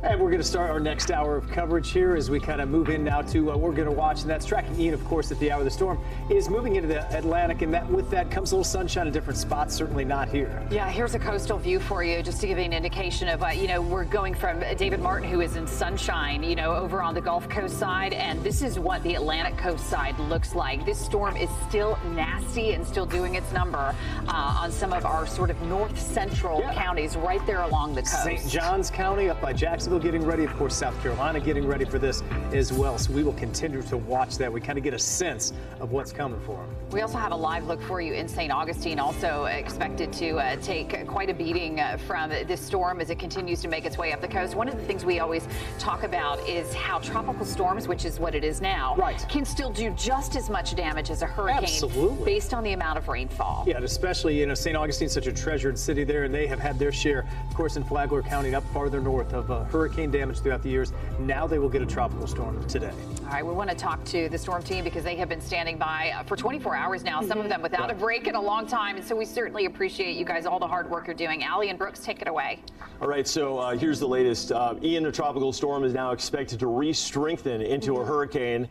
Speaker 3: And we're going to start our next hour of coverage here as we kind of move in now to what we're going to watch, and that's tracking Ian, of course, at the hour of the storm is moving into the Atlantic, and with that comes a little sunshine in different spots, certainly not here.
Speaker 2: Yeah, here's a coastal view for you, just to give you an indication of, you know, we're going from David Martin, who is in sunshine, you know, over on the Gulf Coast side, and this is what the Atlantic coast side looks like. This storm is still nasty and still doing its number on some of our sort of north central counties right there along the coast.
Speaker 3: St. Johns County up by Jacksonville getting ready, of course, South Carolina getting ready for this as well. So we will continue to watch that. We kind of get a sense of what's coming for them.
Speaker 2: We also have a live look for you in St. Augustine, also expected to take quite a beating from this storm as it continues to make its way up the coast. One of the things we always talk about is how tropical storms, which is what it is now, can still do just as much damage as a hurricane based on the amount of rainfall.
Speaker 3: Yeah, and especially, you know, St. Augustine's such a treasured city there, and they have had their share, of course, in Flagler County and up farther north of hurricane damage throughout the years. Now they will get a tropical storm today.
Speaker 2: All right, we want to talk to the storm team because they have been standing by for 24 hours now, some of them without a break in a long time. And so we certainly appreciate you guys, all the hard work you're doing. Allie and Brooks, take it away.
Speaker 5: All right, so here's the latest. Ian, the tropical storm, is now expected to re-strengthen into a hurricane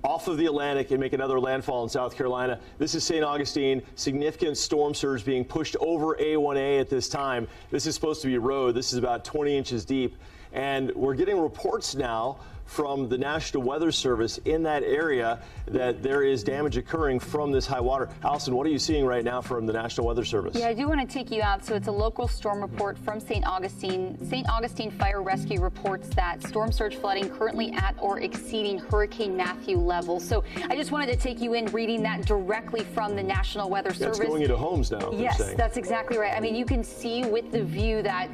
Speaker 5: off of the Atlantic and make another landfall in South Carolina. This is St. Augustine. Significant storm surge being pushed over A1A at this time. This is supposed to be a road. This is about 20 inches deep. And we're getting reports now from the National Weather Service in that area that there is damage occurring from this high water. Allison, what are you seeing right now from the National Weather Service?
Speaker 13: Yeah, I do want to take you out. So it's a local storm report from St. Augustine. St. Augustine Fire Rescue reports that storm surge flooding currently at or exceeding Hurricane Matthew levels. So I just wanted to take you in reading that directly from the National Weather Service.
Speaker 5: It's going into homes now.
Speaker 13: Yes, that's exactly right. I mean, you can see with the view that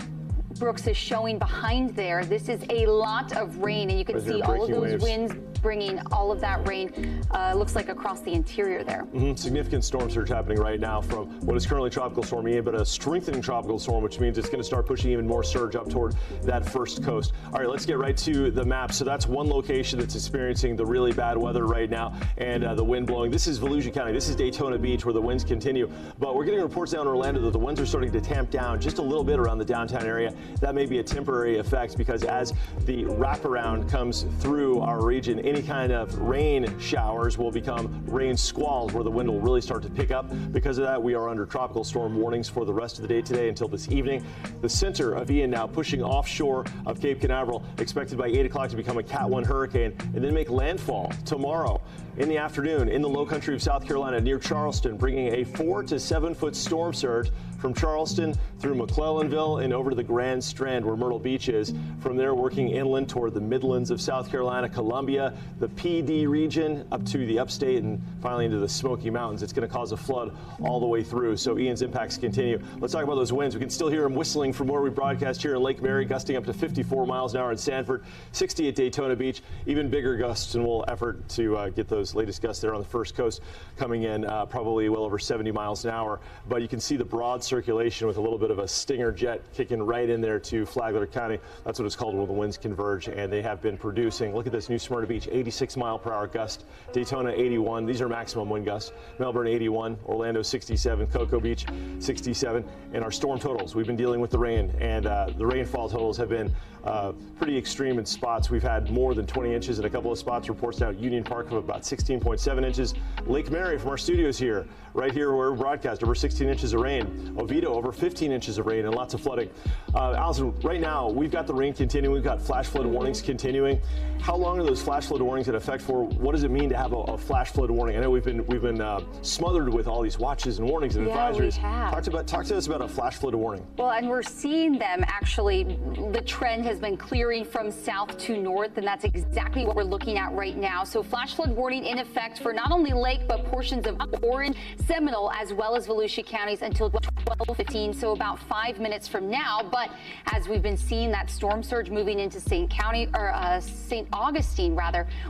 Speaker 13: Brooks is showing behind there, this is a lot of rain, and you can see all of those winds bringing all of that rain, looks like across the interior there.
Speaker 5: Significant storm surge happening right now from what is currently Tropical Storm Ian, but a strengthening tropical storm, which means it's going to start pushing even more surge up toward that first coast. All right, let's get right to the map. So that's one location that's experiencing the really bad weather right now and the wind blowing. This is Volusia County. This is Daytona Beach, where the winds continue. But we're getting reports down in Orlando that the winds are starting to tamp down just a little bit around the downtown area. That may be a temporary effect because as the wraparound comes through our region, any kind of rain showers will become rain squalls where the wind will really start to pick up. Because of that, we are under tropical storm warnings for the rest of the day today until this evening. The center of Ian now pushing offshore of Cape Canaveral, expected by 8 o'clock to become a Cat 1 hurricane and then make landfall tomorrow in the afternoon in the low country of South Carolina near Charleston, bringing a 4 to 7 foot storm surge from Charleston through McClellanville and over to the Grand Strand where Myrtle Beach is. From there, working inland toward the Midlands of South Carolina, Columbia, the PD region, up to the upstate, and finally into the Smoky Mountains. It's going to cause a flood all the way through. So Ian's impacts continue. Let's talk about those winds. We can still hear them whistling from where we broadcast here in Lake Mary, gusting up to 54 miles an hour in Sanford, 60 at Daytona Beach, even bigger gusts, and we'll effort to get those latest gusts there on the first coast coming in probably well over 70 miles an hour. But you can see the broad circulation with a little bit of a stinger jet kicking right in there to Flagler County. That's what it's called when the winds converge, and they have been producing. Look at this, New Smyrna Beach, 86-mile-per-hour gust. Daytona, 81. These are maximum wind gusts. Melbourne, 81. Orlando, 67. Cocoa Beach, 67. And our storm totals, we've been dealing with the rain, and the rainfall totals have been pretty extreme in spots. We've had more than 20 inches in a couple of spots. Reports now at Union Park of about 16.7 inches. Lake Mary from our studios here, right here where we broadcast, over 16 inches of rain. Oviedo, over 15 inches of rain and lots of flooding. Allison, right now, we've got the rain continuing. We've got flash flood warnings continuing. How long are those flash flood warnings in effect for? What does it mean to have a flash flood warning? I know we've been smothered with all these watches and warnings and advisories.
Speaker 13: We have.
Speaker 5: Talk to us about a flash flood warning.
Speaker 13: Well, and we're seeing them actually. The trend has been clearing from south to north, and that's exactly what we're looking at right now. So flash flood warning in effect for not only Lake, but portions of Orange, Seminole, as well as Volusia counties until 12:15, so about 5 minutes from now. But as we've been seeing that storm surge moving into St. Augustine,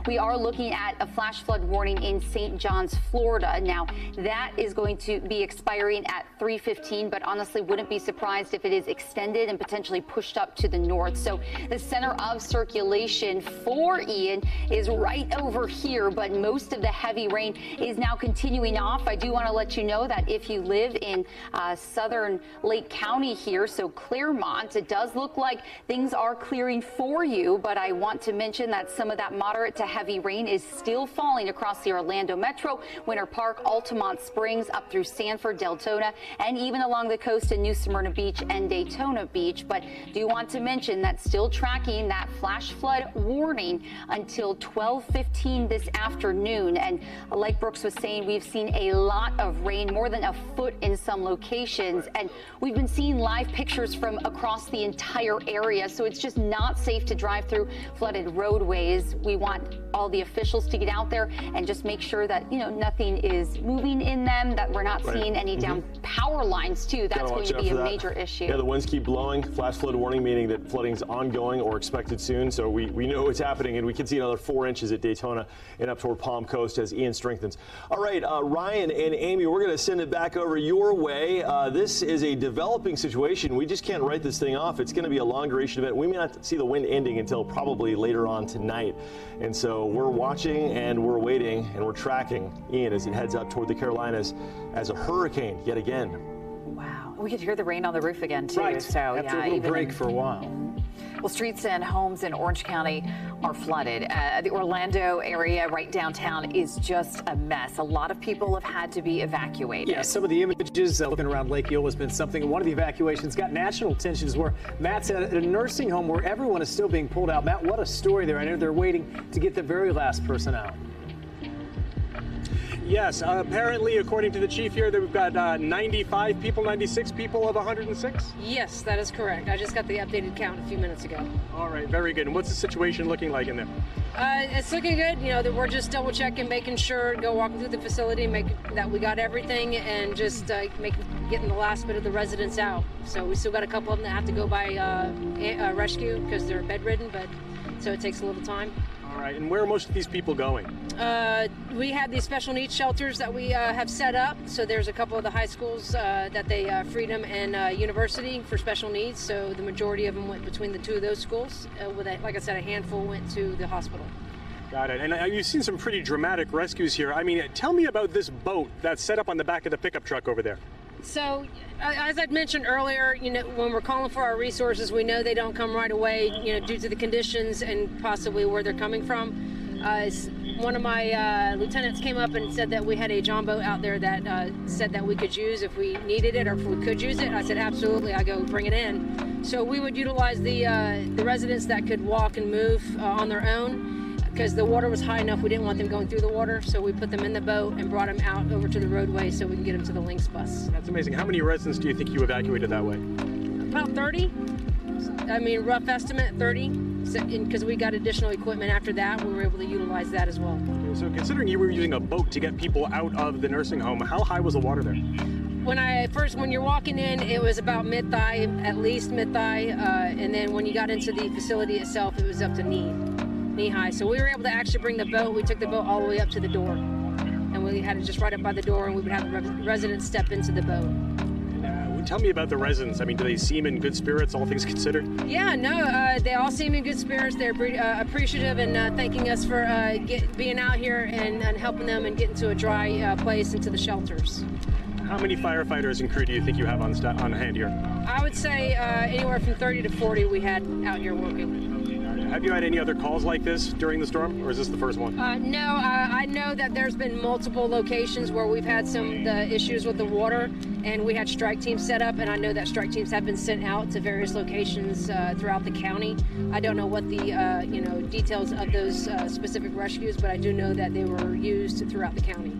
Speaker 13: we are looking at a flash flood warning in St. John's, Florida. Now, that is going to be expiring at 3:15, but honestly wouldn't be surprised if it is extended and potentially pushed up to the north. So the center of circulation for Ian is right over here, but most of the heavy rain is now continuing off. I do want to let you know that if you live in southern Lake County here, so Claremont, it does look like things are clearing for you, but I want to mention that some of that moderate to heavy rain is still falling across the Orlando Metro, Winter Park, Altamont Springs, up through Sanford, Deltona, and even along the coast in New Smyrna Beach and Daytona Beach. But do want to mention that still tracking that flash flood warning until 12:15 this afternoon. And like Brooks was saying, we've seen a lot of rain, more than a foot in some locations, and we've been seeing live pictures from across the entire area. So it's just not safe to drive through flooded roadways. We want all the officials to get out there and just make sure that, you know, nothing is moving in them, that we're not seeing any down power lines too. That's going to be a major issue.
Speaker 5: Yeah, the winds keep blowing. Flash flood warning meaning that flooding's ongoing or expected soon. So we know it's happening, and we can see another 4 inches at Daytona and up toward Palm Coast as Ian strengthens. All right, Ryan and Amy, we're going to send it back over your way. This is a developing situation. We just can't write this thing off. It's going to be a long duration event. We may not see the wind ending until probably later on tonight. And so we're watching and we're waiting and we're tracking Ian as it heads up toward the Carolinas as a hurricane yet again.
Speaker 2: Wow. We could hear the rain on the roof again, too.
Speaker 3: Right.
Speaker 2: So,
Speaker 3: after a little break for a while.
Speaker 2: Well, streets and homes in Orange County are flooded. The Orlando area right downtown is just a mess. A lot of people have had to be evacuated.
Speaker 3: Yeah, some of the images looking around Lake Eola has been something. One of the evacuations got national attention is where Matt's at a nursing home where everyone is still being pulled out. Matt, what a story there. I know they're waiting to get the very last person out.
Speaker 1: Yes, apparently, according to the chief here, that we've got 95 people, 96 people of 106?
Speaker 14: Yes, that is correct. I just got the updated count a few minutes ago.
Speaker 1: All right, very good. And what's the situation looking like in there?
Speaker 14: It's looking good. You know, that we're just double checking, making sure, walking through the facility, making that we got everything, and just getting the last bit of the residents out. So we still got a couple of them that have to go by rescue because they're bedridden, but so it takes a little time.
Speaker 1: All right, and where are most of these people going?
Speaker 14: We have these special needs shelters that we have set up. So there's a couple of the high schools that they Freedom and University for special needs. So the majority of them went between the two of those schools. Like I said, a handful went to the hospital.
Speaker 1: Got it. And you've seen some pretty dramatic rescues here. I mean, tell me about this boat that's set up on the back of the pickup truck over there.
Speaker 14: So, as I'd mentioned earlier, you know, when we're calling for our resources, we know they don't come right away, you know, due to the conditions and possibly where they're coming from. One of my lieutenants came up and said that we had a John boat out there that said that we could use if we needed it or if we could use it. I said, absolutely. I go, bring it in. So we would utilize the residents that could walk and move on their own. Because the water was high enough, we didn't want them going through the water, so we put them in the boat and brought them out over to the roadway so we can get them to the LIRxLYx bus.
Speaker 1: That's amazing. How many residents do you think you evacuated that way?
Speaker 14: About 30. I mean, rough estimate, 30. Because we got additional equipment after that, we were able to utilize that as well.
Speaker 1: So considering you were using a boat to get people out of the nursing home, how high was the water there?
Speaker 14: When you're walking in, it was about mid-thigh, at least mid-thigh, and then when you got into the facility itself, it was up to knee high. So we were able to actually bring the boat. We took the boat all the way up to the door, and we had it just right up by the door, and we would have the residents step into the boat.
Speaker 1: tell me about the residents. I mean, do they seem in good spirits, all things considered?
Speaker 14: Yeah, no, they all seem in good spirits. They're appreciative and thanking us for being out here and helping them and getting to a dry place into the shelters.
Speaker 1: How many firefighters and crew do you think you have on hand here?
Speaker 14: I would say anywhere from 30 to 40 we had out here working.
Speaker 1: Have you had any other calls like this during the storm, or is this the first one?
Speaker 14: No, I know that there's been multiple locations where we've had some issues with the water, and we had strike teams set up, and I know that strike teams have been sent out to various locations throughout the county. I don't know what the details of those specific rescues, but I do know that they were used throughohout the county.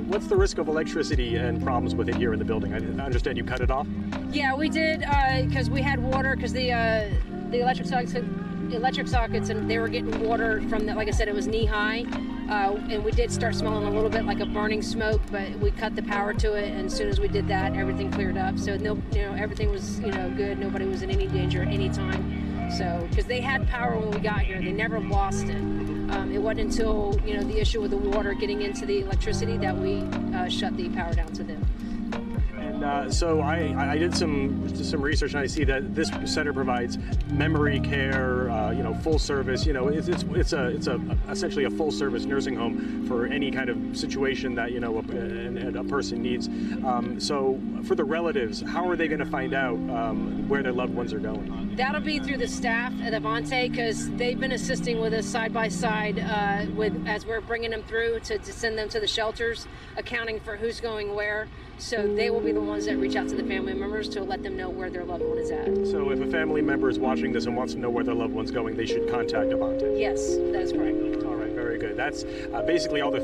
Speaker 1: What's the risk of electricity and problems with it here in the building? I understand you cut it off?
Speaker 14: Yeah, we did, because we had water, because the electric sockets, and they were getting water from that. Like I said, it was knee high, and we did start smelling a little bit like a burning smoke, but we cut the power to it, and as soon as we did that, everything cleared up. So everything was good. Nobody was in any danger at any time. So because they had power when we got here, they never lost it. It wasn't until the issue with the water getting into the electricity that we shut the power down to them.
Speaker 1: So I did some research, and I see that this center provides memory care, full service. It's essentially a full service nursing home for any kind of situation that a person needs. So for the relatives, how are they going to find out where their loved ones are going?
Speaker 14: That'll be through the staff at Avante, because they've been assisting with us side by side as we're bringing them through to send them to the shelters, accounting for who's going where. So they will be the ones that reach out to the family members to let them know where their loved one is at.
Speaker 1: So if a family member is watching this and wants to know where their loved one's going, they should contact Avante?
Speaker 14: Yes, that is correct.
Speaker 1: All right, very good. That's basically all the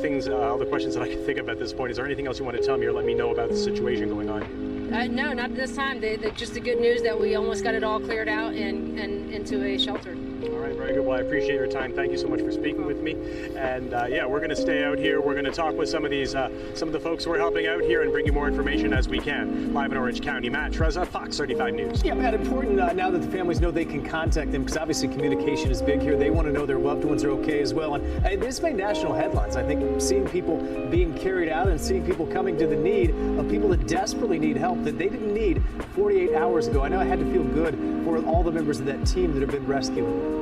Speaker 1: questions that I can think of at this point. Is there anything else you want to tell me or let me know about the situation going on here?
Speaker 14: No, not this time. Just the good news that we almost got it all cleared out and into a shelter.
Speaker 1: All right, very good. Well, I appreciate your time. Thank you so much for speaking with me. And we're going to stay out here. We're going to talk with some of the folks who are helping out here and bring you more information as we can. Live in Orange County, Matt Trezza, Fox 35 News.
Speaker 3: Yeah, Matt, important now that the families know they can contact them, because obviously communication is big here. They want to know their loved ones are okay as well. And this made national headlines. I think seeing people being carried out and seeing people coming to the need of people that desperately need help that they didn't need 48 hours ago. I know I had to feel good for all the members of that team that have been rescuing.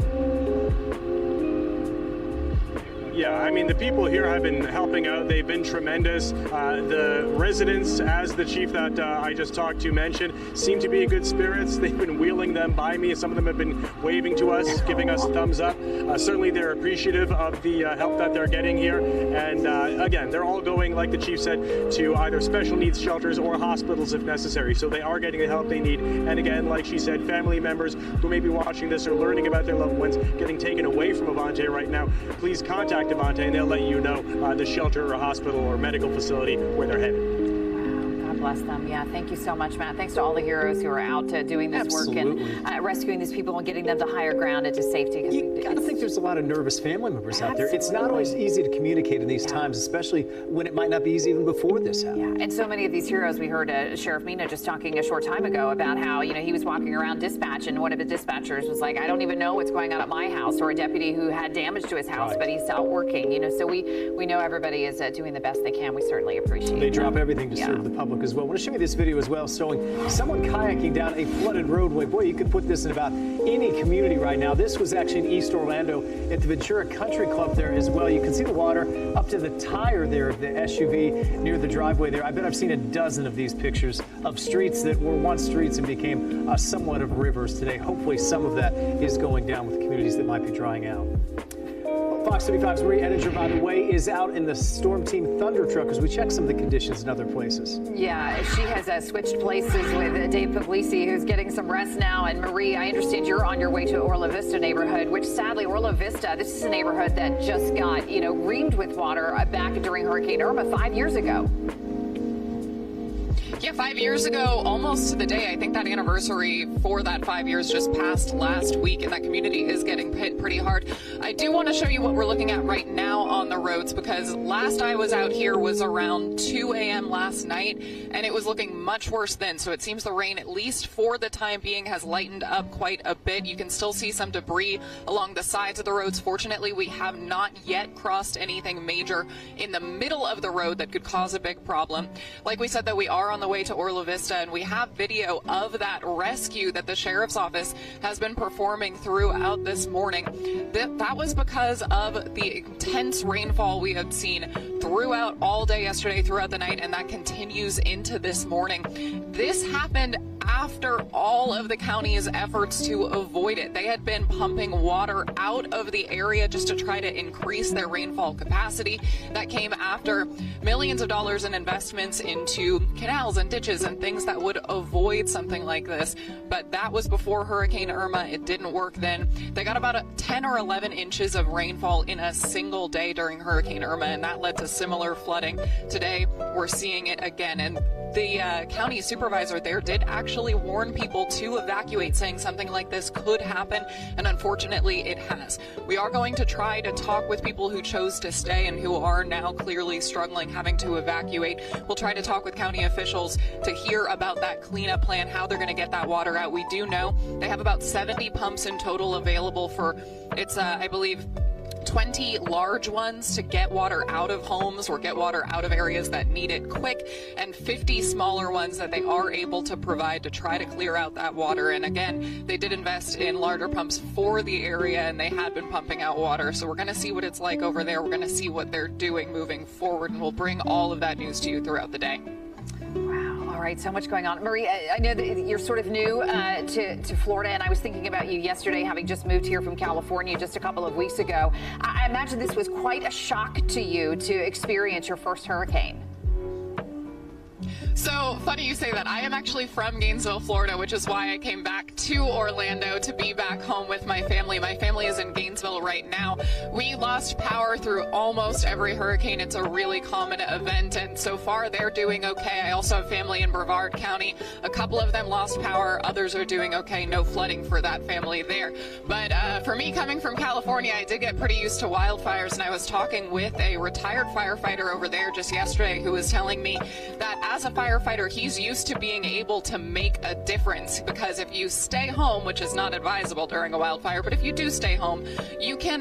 Speaker 1: Yeah, I mean, the people here have been helping out. They've been tremendous. The residents, as the chief that I just talked to mentioned, seem to be in good spirits. They've been wheeling them by me. Some of them have been waving to us, giving us thumbs up. Certainly, they're appreciative of the help that they're getting here. And again, they're all going, like the chief said, to either special needs shelters or hospitals if necessary. So they are getting the help they need. And again, like she said, family members who may be watching this or learning about their loved ones getting taken away from Avante right now, please contact Avante and they'll let you know the shelter or hospital or medical facility where they're headed.
Speaker 15: God bless them. Yeah, thank you so much, Matt. Thanks to all the heroes who are out doing this work and rescuing these people and getting them to higher ground and to safety.
Speaker 3: You got to think there's a lot of nervous family members out there. It's not always easy to communicate in these times, especially when it might not be easy even before this happened.
Speaker 15: Yeah, and so many of these heroes, we heard Sheriff Mina just talking a short time ago about how, he was walking around dispatch and one of the dispatchers was like, I don't even know what's going on at my house, or a deputy who had damage to his house, but he's out working, so we know everybody is doing the best they can. We certainly appreciate it.
Speaker 3: They drop everything to serve the public as well. I want to show you this video as well, showing someone kayaking down a flooded roadway. Boy, you could put this in about any community right now. This was actually in East Orlando at the Ventura Country Club there as well. You can see the water up to the tire there of the SUV near the driveway there. I bet I've seen a dozen of these pictures of streets that were once streets and became somewhat of rivers today. Hopefully some of that is going down with communities that might be drying out. Fox 35's Marie Edinger, by the way, is out in the Storm Team Thunder truck as we check some of the conditions in other places.
Speaker 15: Yeah, she has switched places with Dave Puglisi, who's getting some rest now. And Marie, I understand you're on your way to Orla Vista neighborhood, which sadly, Orla Vista, this is a neighborhood that just got, reamed with water back during Hurricane Irma 5 years ago.
Speaker 16: Yeah, 5 years ago, almost to the day. I think that anniversary for that 5 years just passed last week, and that community is getting hit pretty hard. I do want to show you what we're looking at right now on the roads, because last I was out here was around 2 a.m. last night, and it was looking much worse then. So it seems the rain, at least for the time being, has lightened up quite a bit. You can still see some debris along the sides of the roads. Fortunately, we have not yet crossed anything major in the middle of the road that could cause a big problem. Like we said, that we are on the way to Orla Vista, and we have video of that rescue that the sheriff's office has been performing throughout this morning. That was because of the intense rainfall we have seen throughout all day yesterday, throughout the night, and that continues into this morning. This happened after all of the county's efforts to avoid it. They had been pumping water out of the area just to try to increase their rainfall capacity. That came after millions of dollars in investments into canals and ditches and things that would avoid something like this. But that was before Hurricane Irma. It didn't work then. They got about 10 or 11 inches of rainfall in a single day during Hurricane Irma, and that led to similar flooding. Today, we're seeing it again, and the county supervisor there did actually warn people to evacuate, saying something like this could happen, and unfortunately it has. We are going to try to talk with people who chose to stay and who are now clearly struggling, having to evacuate. We'll try to talk with county officials to hear about that cleanup plan, how they're going to get that water out. We do know they have about 70 pumps in total available for, I believe, 20 large ones to get water out of homes or get water out of areas that need it quick, and 50 smaller ones that they are able to provide to try to clear out that water. And again, they did invest in larger pumps for the area, and they had been pumping out water. So we're going to see what it's like over there. We're going to see what they're doing moving forward, and we'll bring all of that news to you throughout the day.
Speaker 15: All right, so much going on. Marie, I know that you're sort of new to Florida, and I was thinking about you yesterday, having just moved here from California just a couple of weeks ago. I imagine this was quite a shock to you to experience your first hurricane.
Speaker 16: So funny you say that. I am actually from Gainesville, Florida, which is why I came back to Orlando to be back home with my family. My family is in Gainesville right now. We lost power through almost every hurricane. It's a really common event, and so far they're doing okay. I also have family in Brevard County. A couple of them lost power. Others are doing okay. No flooding for that family there. But for me, coming from California, I did get pretty used to wildfires, and I was talking with a retired firefighter over there just yesterday who was telling me that as a firefighter, he's used to being able to make a difference, because if you stay home, which is not advisable during a wildfire, but if you do stay home, you can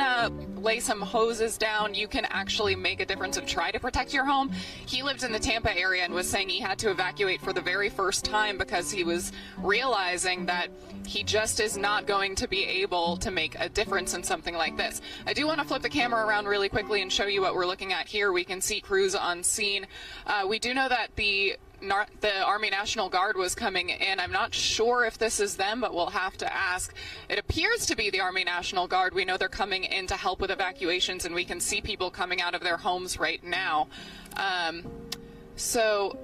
Speaker 16: lay some hoses down. You can actually make a difference and try to protect your home. He lived in the Tampa area and was saying he had to evacuate for the very first time because he was realizing that he just is not going to be able to make a difference in something like this. I do want to flip the camera around really quickly and show you what we're looking at here. We can see crews on scene. We do know that the Army National Guard was coming in. I'm not sure if this is them, but we'll have to ask. It appears to be the Army National Guard. We know they're coming in to help with evacuations, and we can see people coming out of their homes right now. So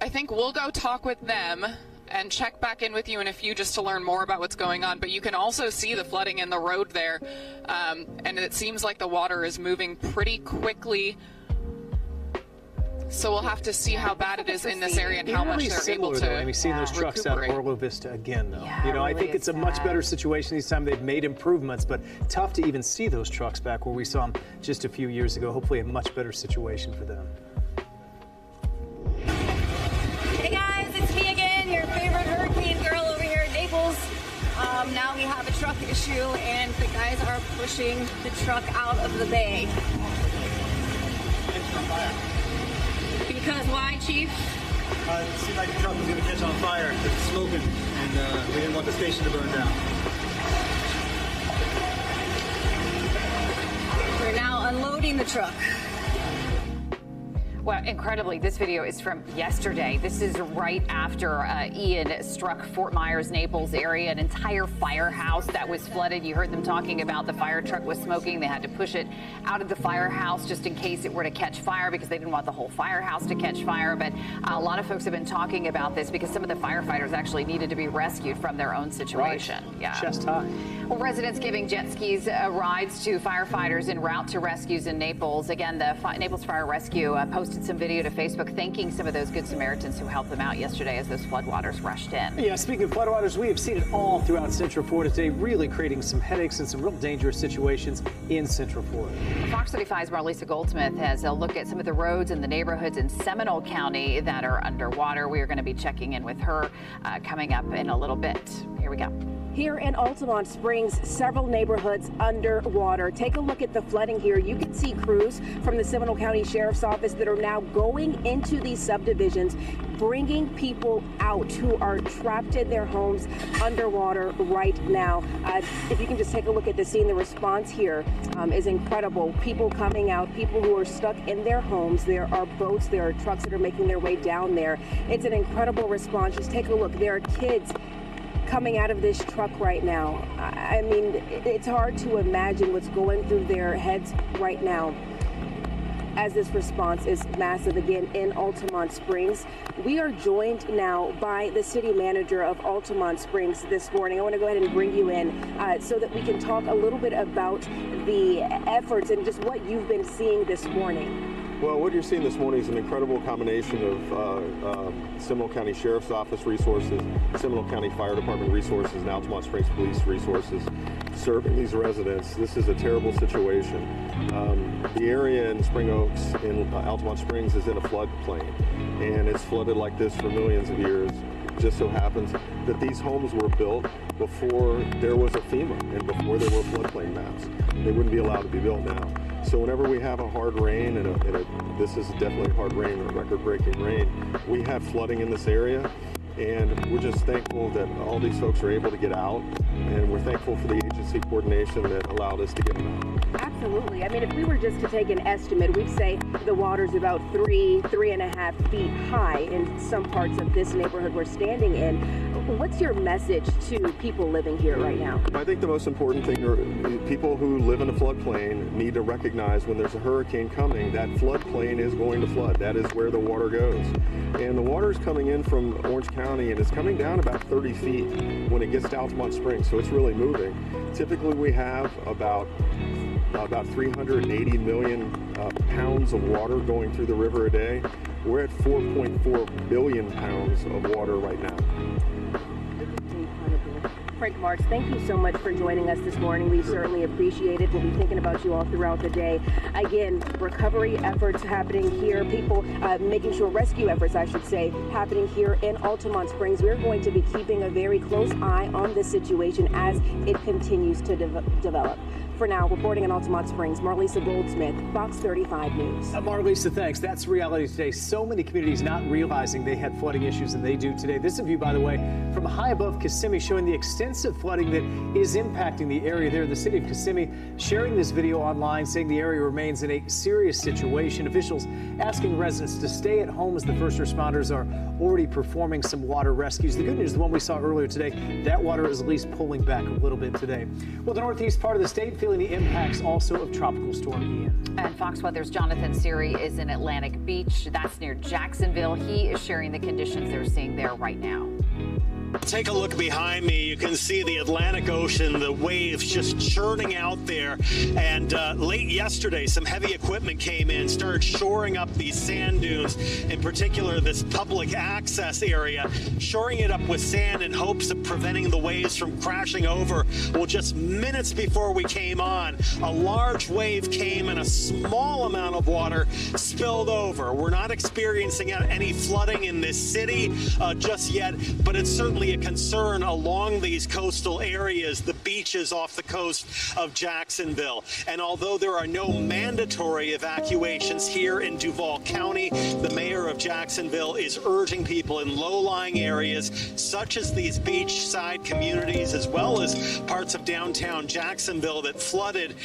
Speaker 16: I think we'll go talk with them and check back in with you in a few just to learn more about what's going on. But you can also see the flooding in the road there, and it seems like the water is moving pretty quickly. So we'll have to see how bad it is in this area and how much they're able to
Speaker 3: I mean, seeing those trucks out at Orla Vista again, though.
Speaker 15: Yeah,
Speaker 3: you know,
Speaker 15: really
Speaker 3: I think it's a much better situation this time. They've made improvements, but tough to even see those trucks back where we saw them just a few years ago. Hopefully a much better situation for them.
Speaker 17: Hey guys, it's me again, your favorite hurricane girl over here in Naples. Now we have a truck issue, and the guys are pushing the truck out of the bay. Because why, Chief?
Speaker 18: It seemed like the truck was going to catch on fire. It was smoking, and we didn't want the station to burn down.
Speaker 17: We're now unloading the truck.
Speaker 15: Well, incredibly, this video is from yesterday. This is right after Ian struck Fort Myers, Naples area, an entire firehouse that was flooded. You heard them talking about the fire truck was smoking. They had to push it out of the firehouse just in case it were to catch fire, because they didn't want the whole firehouse to catch fire. But a lot of folks have been talking about this because some of the firefighters actually needed to be rescued from their own situation.
Speaker 3: Right.
Speaker 15: Yeah.
Speaker 3: Chest high.
Speaker 15: Well, residents giving jet skis rides to firefighters en route to rescues in Naples. Again, the Naples Fire Rescue posted posted some video to Facebook thanking some of those good Samaritans who helped them out yesterday as those floodwaters rushed in.
Speaker 3: Yeah, speaking of floodwaters, we have seen it all throughout Central Florida today, really creating some headaches and some real dangerous situations in Central Florida.
Speaker 15: Fox 35's Marlisa Goldsmith has a look at some of the roads in the neighborhoods in Seminole County that are underwater. We are going to be checking in with her coming up in a little bit. Here we go.
Speaker 19: Here in Altamont Springs, several neighborhoods underwater. Take a look at the flooding here. You can see crews from the Seminole County Sheriff's Office that are now going into these subdivisions, bringing people out who are trapped in their homes underwater right now. If you can just take a look at the scene, the response here is incredible. People coming out, people who are stuck in their homes. There are boats, there are trucks that are making their way down there. It's an incredible response. Just take a look. There are kids coming out of this truck right now. I mean, it's hard to imagine what's going through their heads right now as this response is massive again in Altamont Springs. We are joined now by the city manager of Altamont Springs this morning. I want to go ahead and bring you in so that we can talk a little bit about the efforts and just what you've been seeing this morning.
Speaker 5: Well, what you're seeing this morning is an incredible combination of Seminole County Sheriff's Office resources, Seminole County Fire Department resources, and Altamont Springs Police resources serving these residents. This is a terrible situation. The area in Spring Oaks in Altamont Springs is in a floodplain, and it's flooded like this for millions of years. It just so happens that these homes were built before there was a FEMA and before there were floodplain maps. They wouldn't be allowed to be built now. So whenever we have a hard rain, this is definitely a hard rain, a record-breaking rain, we have flooding in this area, and we're just thankful that all these folks are able to get out, and we're thankful for the agency coordination that allowed us to get them out.
Speaker 19: Absolutely. I mean, if we were just to take an estimate, we'd say the water's about 3.5 feet high in some parts of this neighborhood we're standing in. What's your message to people living here right now?
Speaker 5: I think the most important thing are people who live in a floodplain need to recognize when there's a hurricane coming, that floodplain is going to flood. That is where the water goes. And the water is coming in from Orange County, and it's coming down about 30 feet when it gets to Altamont Springs, so it's really moving. Typically we have about 380 million pounds of water going through the river a day. We're at 4.4 billion pounds of water right now.
Speaker 19: Frank Marks, thank you so much for joining us this morning. We certainly appreciate it. We'll be thinking about you all throughout the day. Again, recovery efforts happening here, people making sure, rescue efforts, I should say, happening here in Altamont Springs. We're going to be keeping a very close eye on this situation as it continues to develop. For now, reporting in Altamont Springs, Marlisa Goldsmith, Fox 35 News.
Speaker 3: Marlisa, thanks. That's reality today. So many communities not realizing they had flooding issues, and they do today. This is a view, by the way, from high above Kissimmee, showing the extensive flooding that is impacting the area there. The city of Kissimmee sharing this video online, saying the area remains in a serious situation. Officials asking residents to stay at home as the first responders are already performing some water rescues. The good news, the one we saw earlier today, that water is at least pulling back a little bit today. Well, the northeast part of the state feeling the impacts also of Tropical Storm Ian.
Speaker 15: And Fox Weather's Jonathan Siri is in Atlantic Beach. That's near Jacksonville. He is sharing the conditions they're seeing there right now.
Speaker 20: Take a look behind me. You can see the Atlantic Ocean, the waves just churning out there. And late yesterday, some heavy equipment came in, started shoring up these sand dunes, in particular this public access area, shoring it up with sand in hopes of preventing the waves from crashing over. Well, just minutes before we came on, a large wave came and a small amount of water spilled over. We're not experiencing any flooding in this city just yet, but it's certainly a concern along these coastal areas, the beaches off the coast of Jacksonville. And although there are no mandatory evacuations here in Duval County, the mayor of Jacksonville is urging people in low-lying areas, such as these beachside communities, as well as parts of downtown Jacksonville that flooded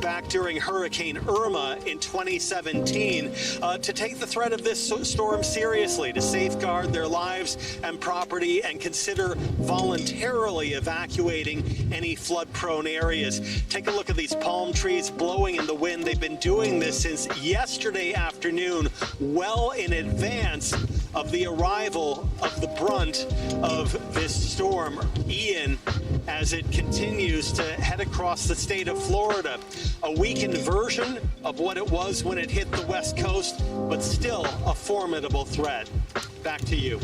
Speaker 20: back during Hurricane Irma in 2017, to take the threat of this storm seriously, to safeguard their lives and property and consider voluntarily evacuating any flood-prone areas. Take a look at these palm trees blowing in the wind. They've been doing this since yesterday afternoon, well in advance of the arrival of the brunt of this storm, Ian, as it continues to head across the state of Florida. A weakened version of what it was when it hit the West Coast, but still a formidable threat. Back to you.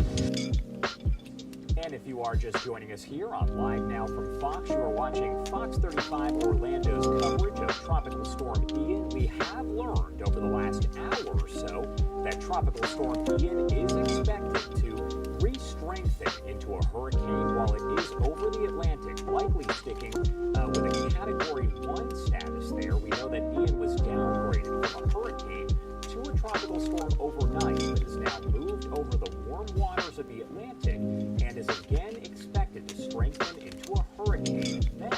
Speaker 8: And if you are just joining us here on Live Now from Fox, you are watching Fox 35 Orlando's coverage of Tropical Storm Ian. We have learned over the last hour or so that Tropical Storm Ian is expected to re-strengthen into a hurricane while it is over the Atlantic, likely sticking with a Category 1 status there. We know that Ian was downgraded from a hurricane to a tropical storm overnight, but has now moved over the warm waters of the Atlantic and is again expected to strengthen into a hurricane, then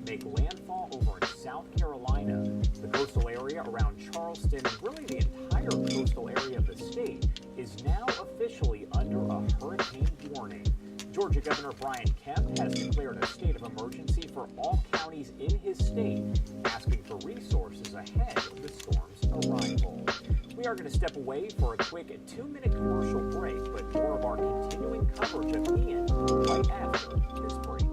Speaker 8: make landfall over in South Carolina. The coastal area around Charleston and really the entire coastal area of the state is now officially under a hurricane warning. Georgia Governor Brian Kemp has declared a state of emergency for all counties in his state, asking for resources ahead of the storm's arrival. We are going to step away for a quick 2-minute commercial break, but more of our continuing coverage of Ian right after this break.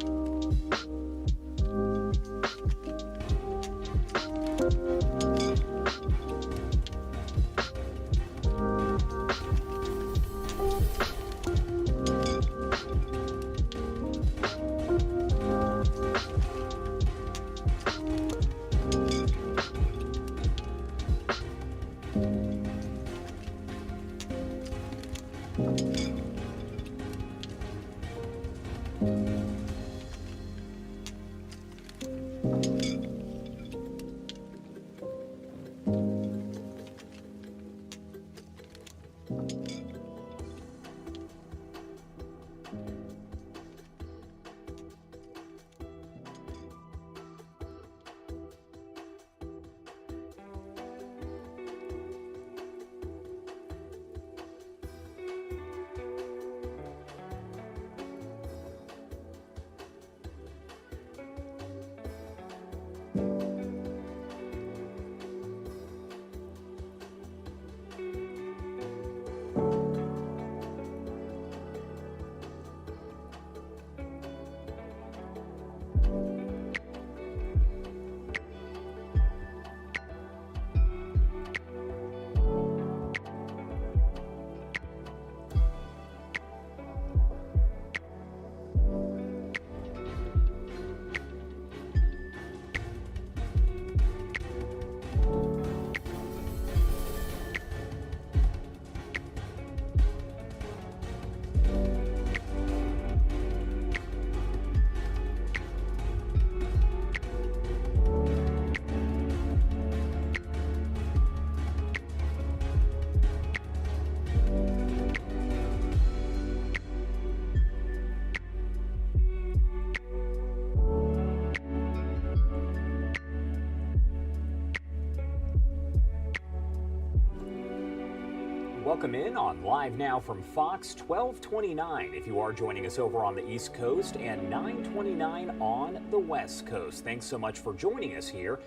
Speaker 8: Welcome in on Live Now from Fox, 12:29 if you are joining us over on the East Coast and 9:29 on the West Coast. Thanks so much for joining us here.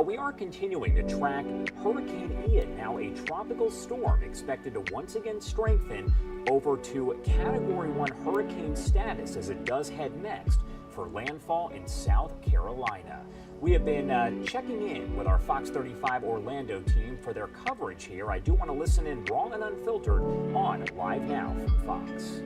Speaker 8: We are continuing to track Hurricane Ian, now a tropical storm expected to once again strengthen over to Category 1 hurricane status as it does head next for landfall in South Carolina. We have been checking in with our Fox 35 Orlando team for their coverage here. I do want to listen in raw and unfiltered on Live Now from Fox.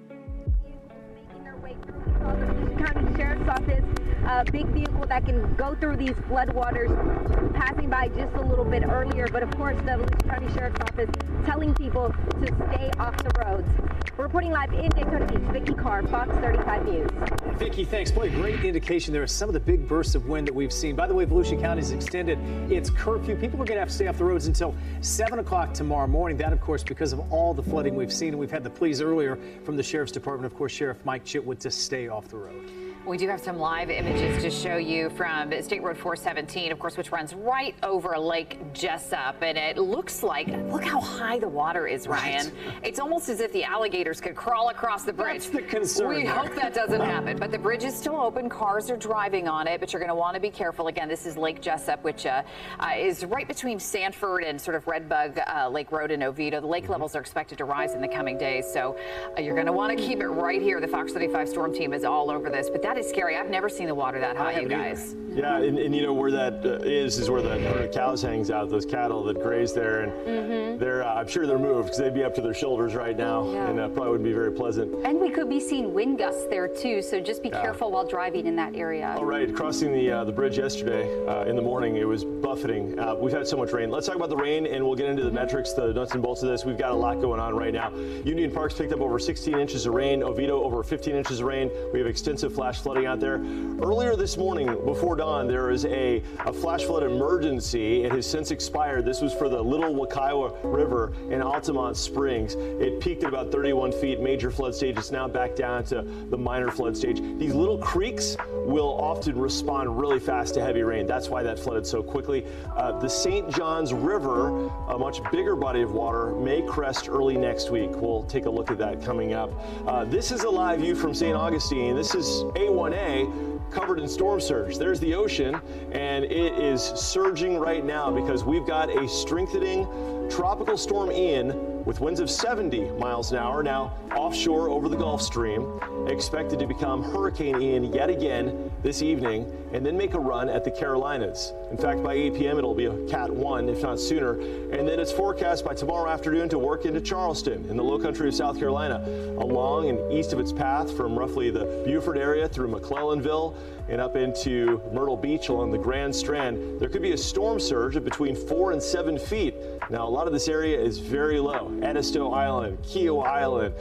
Speaker 19: Making their way through the County Sheriff's Office, a big vehicle that can go through these floodwaters, passing by just a little bit earlier. But of course, the Volusia County Sheriff's Office telling people to stay off the roads. We're reporting live in Daytona Beach. Vicki Carr, Fox 35 News.
Speaker 3: Vicki, thanks. Boy, great indication there are some of the big bursts of wind that we've seen. By the way, Volusia County has extended its curfew. People are going to have to stay off the roads until 7 o'clock tomorrow morning. That, of course, because of all the flooding we've seen. And we've had the pleas earlier from the Sheriff's Department, of course, Sheriff Mike Chitwood, to stay off the road.
Speaker 15: We do have some live images to show you from State Road 417, of course, which runs right over Lake Jessup. And it looks like, look how high the water is, Ryan. It's almost as if the alligators could crawl across the bridge.
Speaker 3: That's the concern.
Speaker 15: We hope that doesn't happen. But the bridge is still open. Cars are driving on it, but you're going to want to be careful. Again, this is Lake Jessup, which is right between Sanford and sort of Redbug Lake Road in Oviedo. The lake levels are expected to rise in the coming days. So you're going to want to keep it right here. The Fox 35 storm team is all over this. But that is scary. I've never seen the water that high, you guys.
Speaker 5: Yeah, and you know where that is where that herd of cows hangs out, those cattle that graze there, and they're I'm sure they're moved because they'd be up to their shoulders right now, and probably wouldn't be very pleasant.
Speaker 13: And we could be seeing wind gusts there too, so just be careful while driving in that area.
Speaker 5: All right, crossing the bridge yesterday in the morning, it was buffeting. We've had so much rain. Let's talk about the rain, and we'll get into the metrics, the nuts and bolts of this. We've got a lot going on right now. Union Park's picked up over 16 inches of rain. Oviedo over 15 inches of rain. We have extensive flash flooding out there. Earlier this morning, before dawn, there is a flash flood emergency. It has since expired. This was for the Little Wakaiwa River in Altamont Springs. It peaked at about 31 feet, major flood stage. It's now back down to the minor flood stage. These little creeks will often respond really fast to heavy rain. That's why that flooded so quickly. The St. Johns River, a much bigger body of water, may crest early next week. We'll take a look at that coming up. This is a live view from St. Augustine. This is A1A covered in storm surge. There's the ocean, and it is surging right now because we've got a strengthening tropical storm Ian with winds of 70 miles an hour now offshore over the Gulf Stream, expected to become Hurricane Ian yet again this evening and then make a run at the Carolinas. In fact, by 8 p.m. it'll be a Cat 1, if not sooner. And then it's forecast by tomorrow afternoon to work into Charleston in the low country of South Carolina, along and east of its path from roughly the Beaufort area through McClellanville and up into Myrtle Beach along the Grand Strand. There could be a storm surge of between 4 and 7 feet. Now, a lot of this area is very low. Edisto Island, Keogh Island,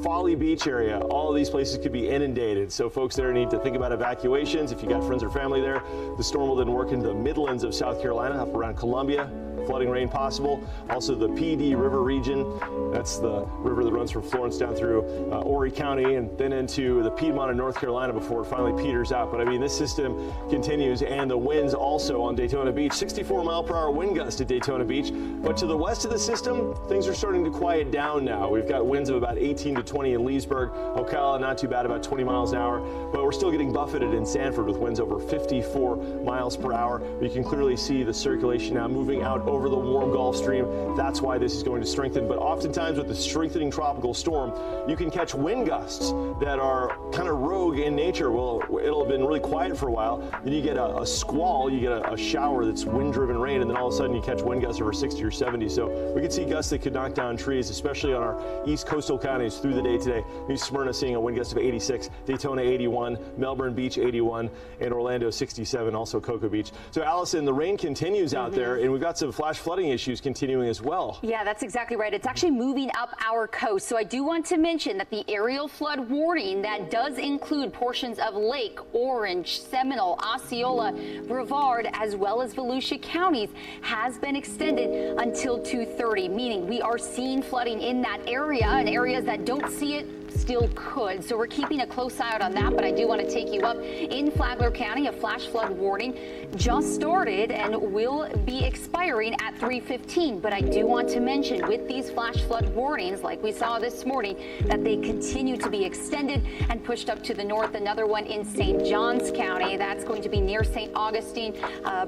Speaker 5: Folly Beach area, all of these places could be inundated. So folks there need to think about evacuations. If you got friends or family there, the storm will then work into the Midlands of South Carolina, up around Columbia. Flooding rain possible. Also the PD River region. That's the river that runs from Florence down through Horry County and then into the Piedmont of North Carolina before it finally peters out. But I mean, this system continues, and the winds also on Daytona Beach. 64 mile per hour wind gust at Daytona Beach. But to the west of the system, things are starting to quiet down now. We've got winds of about 18 to 20 in Leesburg. Ocala, not too bad, about 20 miles an hour. But we're still getting buffeted in Sanford with winds over 54 miles per hour. You can clearly see the circulation now moving out over the warm Gulf Stream. That's why this is going to strengthen. But oftentimes with the strengthening tropical storm, you can catch wind gusts that are kind of rogue in nature. Well, it'll have been really quiet for a while. Then you get a squall, you get a shower that's wind-driven rain, and then all of a sudden you catch wind gusts over 60 or 70. So we could see gusts that could knock down trees, especially on our east coastal counties through the day today. New Smyrna seeing a wind gust of 86, Daytona 81, Melbourne Beach 81, and Orlando 67, also Cocoa Beach. So Allison, the rain continues out there, and we've got some flash flooding issues continuing as well.
Speaker 13: Yeah, that's exactly right. It's actually moving up our coast. So I do want to mention that the aerial flood warning that does include portions of Lake, Orange, Seminole, Osceola, Brevard, as well as Volusia counties has been extended until 2:30, meaning we are seeing flooding in that area, and areas that don't see it still could. So we're keeping a close eye out on that, but I do want to take you up in Flagler County. A flash flood warning just started and will be expiring at 3:15. But I do want to mention with these flash flood warnings, like we saw this morning, that they continue to be extended and pushed up to the north. Another one in St. Johns County. That's going to be near St. Augustine.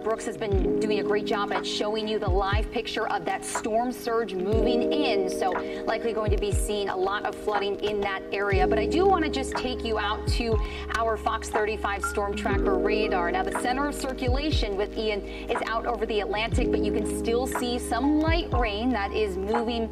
Speaker 13: Brooks has been doing a great job at showing you the live picture of that storm surge moving in. So likely going to be seeing a lot of flooding in that area. But I do want to just take you out to our Fox 35 storm tracker radar. Now the center of circulation with Ian is out over the Atlantic, but you can still see some light rain that is moving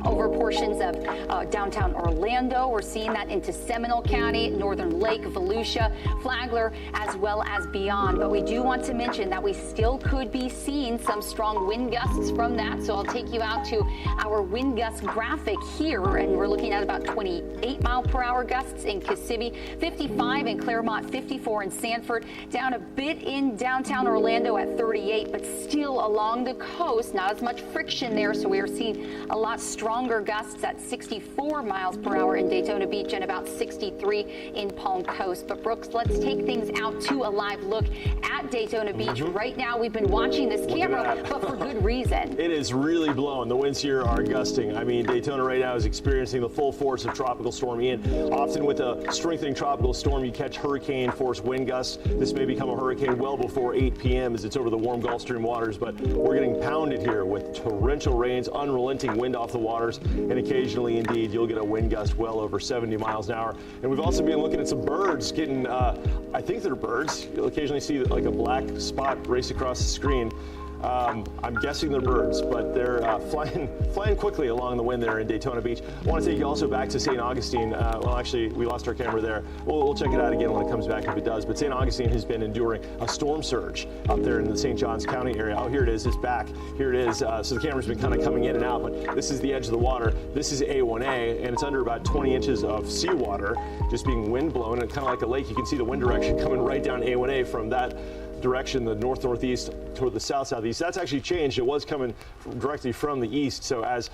Speaker 13: over portions of downtown Orlando. We're seeing that into Seminole County, Northern Lake, Volusia, Flagler, as well as beyond. But we do want to mention that we still could be seeing some strong wind gusts from that. So I'll take you out to our wind gust graphic here, and we're looking at about 28 mile per hour gusts in Kissimmee, 55 in Claremont, 54 in Sanford, down a bit in downtown Orlando at 38, but still along the coast, not as much friction there. So we are seeing a lot stronger stronger gusts at 64 miles per hour in Daytona Beach and about 63 in Palm Coast. But Brooks, let's take things out to a live look at Daytona Beach. Right now, we've been watching this camera, but for good reason.
Speaker 5: It is really blowing. The winds here are gusting. I mean, Daytona right now is experiencing the full force of Tropical Storm Ian. Often with a strengthening tropical storm, you catch hurricane force wind gusts. This may become a hurricane well before 8 p.m. as it's over the warm Gulf Stream waters, but we're getting pounded here with torrential rains, unrelenting wind off the waters, and occasionally, indeed, you'll get a wind gust well over 70 miles an hour. And we've also been looking at some birds getting, I think they're birds. You'll occasionally see like a black spot race across the screen. I'm guessing they're birds, but they're flying quickly along the wind there in Daytona Beach. I want to take you also back to St. Augustine. Well, actually, we lost our camera there. We'll check it out again when it comes back if it does. But St. Augustine has been enduring a storm surge up there in the St. Johns County area. Oh, here it is. It's back. Here it is. So the camera's been kind of coming in and out, but this is the edge of the water. This is A1A, and it's under about 20 inches of seawater just being wind blown, and kind of like a lake. You can see the wind direction coming right down A1A from that direction, the north-northeast toward the south-southeast. That's actually changed. It was coming directly from the east. So as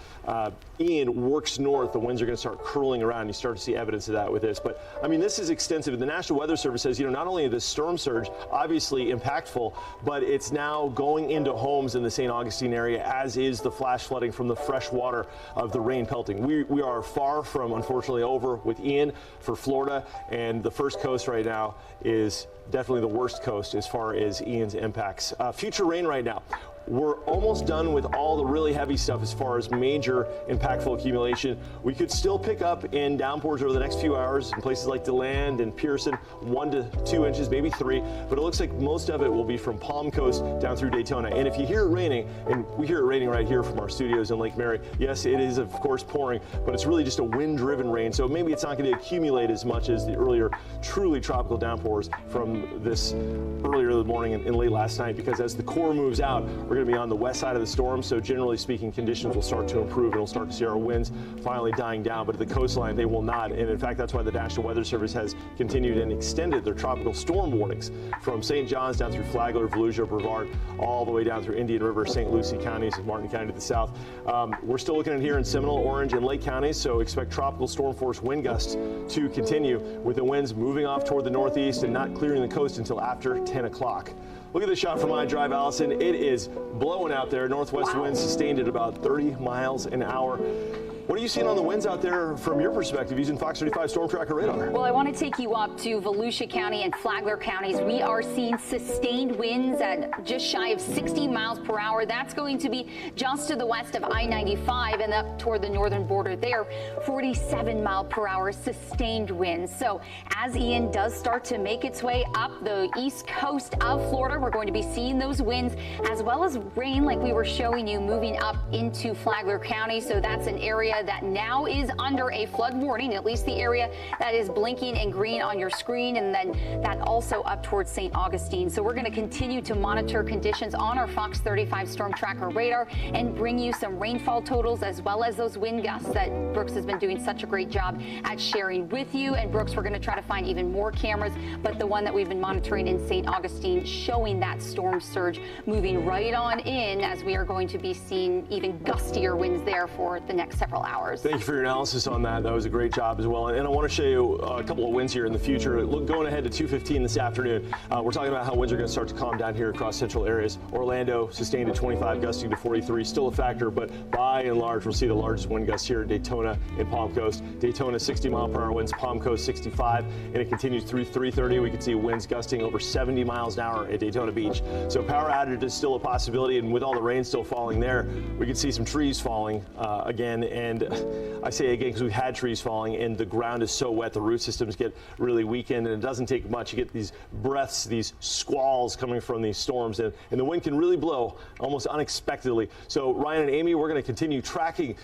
Speaker 5: Ian works north, the winds are going to start curling around. You start to see evidence of that with this. But I mean, this is extensive. The National Weather Service says, you know, not only is this storm surge obviously impactful, but it's now going into homes in the St. Augustine area, as is the flash flooding from the fresh water of the rain pelting. We are far from, unfortunately, over with Ian for Florida, and the first coast right now is definitely the worst coast as far as Ian's impacts. Future rain right now. We're almost done with all the really heavy stuff as far as major impactful accumulation. We could still pick up in downpours over the next few hours in places like DeLand and Pearson, 1 to 2 inches, maybe 3, but it looks like most of it will be from Palm Coast down through Daytona. And if you hear it raining, and we hear it raining right here from our studios in Lake Mary, yes, it is of course pouring, but it's really just a wind-driven rain, so maybe it's not going to accumulate as much as the earlier truly tropical downpours from this earlier in the morning and late last night, because as the core moves out, we're going to be on the west side of the storm, so generally speaking, conditions will start to improve, and we'll start to see our winds finally dying down. But at the coastline, they will not. And in fact, that's why the National Weather Service has continued and extended their tropical storm warnings from St. John's down through Flagler, Volusia, Brevard, all the way down through Indian River, St. Lucie counties, and Martin County to the south. We're still looking at here in Seminole, Orange, and Lake counties, so expect tropical storm force wind gusts to continue, with the winds moving off toward the northeast and not clearing the coast until after 10 o'clock. Look at this shot from iDrive, Allison. It is blowing out there. Northwest winds sustained at about 30 miles an hour. What are you seeing on the winds out there from your perspective using Fox 35 Storm Tracker radar?
Speaker 13: Well, I want to take you up to Volusia County and Flagler counties. We are seeing sustained winds at just shy of 60 miles per hour. That's going to be just to the west of I-95 and up toward the northern border there. 47 mile per hour sustained winds. So as Ian does start to make its way up the east coast of Florida, we're going to be seeing those winds as well as rain like we were showing you moving up into Flagler County. So that's an area that now is under a flood warning, at least the area that is blinking in green on your screen, and then that also up towards St. Augustine. So we're going to continue to monitor conditions on our Fox 35 Storm Tracker radar and bring you some rainfall totals as well as those wind gusts that Brooks has been doing such a great job at sharing with you. And Brooks, we're going to try to find even more cameras, but the one that we've been monitoring in St. Augustine showing that storm surge moving right on in, as we are going to be seeing even gustier winds there for the next several hours.
Speaker 5: Thank you for your analysis on that. That was a great job as well. And I want to show you a couple of winds here in the future. Look, going ahead to 2:15 this afternoon, we're talking about how winds are going to start to calm down here across central areas. Orlando sustained at 25, gusting to 43, still a factor, but by and large, we'll see the largest wind gusts here at Daytona and Palm Coast. Daytona 60 mile per hour winds, Palm Coast 65, and it continues through 3:30. We can see winds gusting over 70 miles an hour at Daytona Beach. So power outage is still a possibility, and with all the rain still falling there, we could see some trees falling again. And I say again because we've had trees falling, and the ground is so wet, the root systems get really weakened, and it doesn't take much. You get these breaths, these squalls coming from these storms, and the wind can really blow almost unexpectedly. So Ryan and Amy, we're going to continue tracking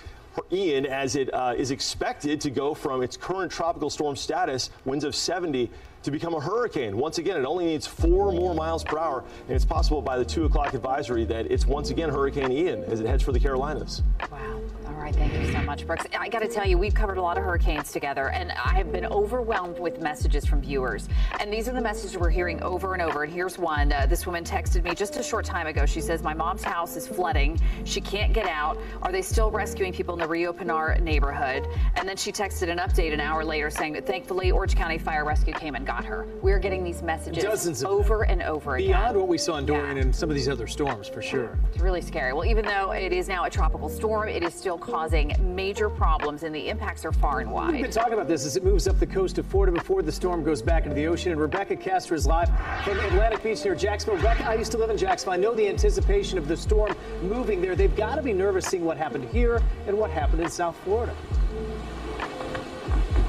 Speaker 5: Ian as it is expected to go from its current tropical storm status, winds of 70, to become a hurricane. Once again, it only needs 4 more miles per hour, and it's possible by the 2 o'clock advisory that it's once again Hurricane Ian as it heads for the Carolinas.
Speaker 15: Wow. All right. right, thank you so much, Brooks. I got to tell you, we've covered a lot of hurricanes together, and I have been overwhelmed with messages from viewers. And these are the messages we're hearing over and over. And here's one. This woman texted me just a short time ago. She says, my mom's house is flooding. She can't get out. Are they still rescuing people in the Rio Pinar neighborhood? And then she texted an update an hour later saying that thankfully Orange County Fire Rescue came and got her. We're getting these messages
Speaker 3: Dozens of
Speaker 15: over and over again.
Speaker 3: Beyond what we saw in Dorian and some of these other storms, for sure.
Speaker 15: It's really scary. Well, even though it is now a tropical storm, it is still causing major problems, and the impacts are far and wide.
Speaker 3: We've been talking about this as it moves up the coast of Florida before the storm goes back into the ocean. And Rebecca Castor is live from Atlantic Beach near Jacksonville. Rebecca, I used to live in Jacksonville. I know the anticipation of the storm moving there. They've got to be nervous seeing what happened here and what happened in South Florida.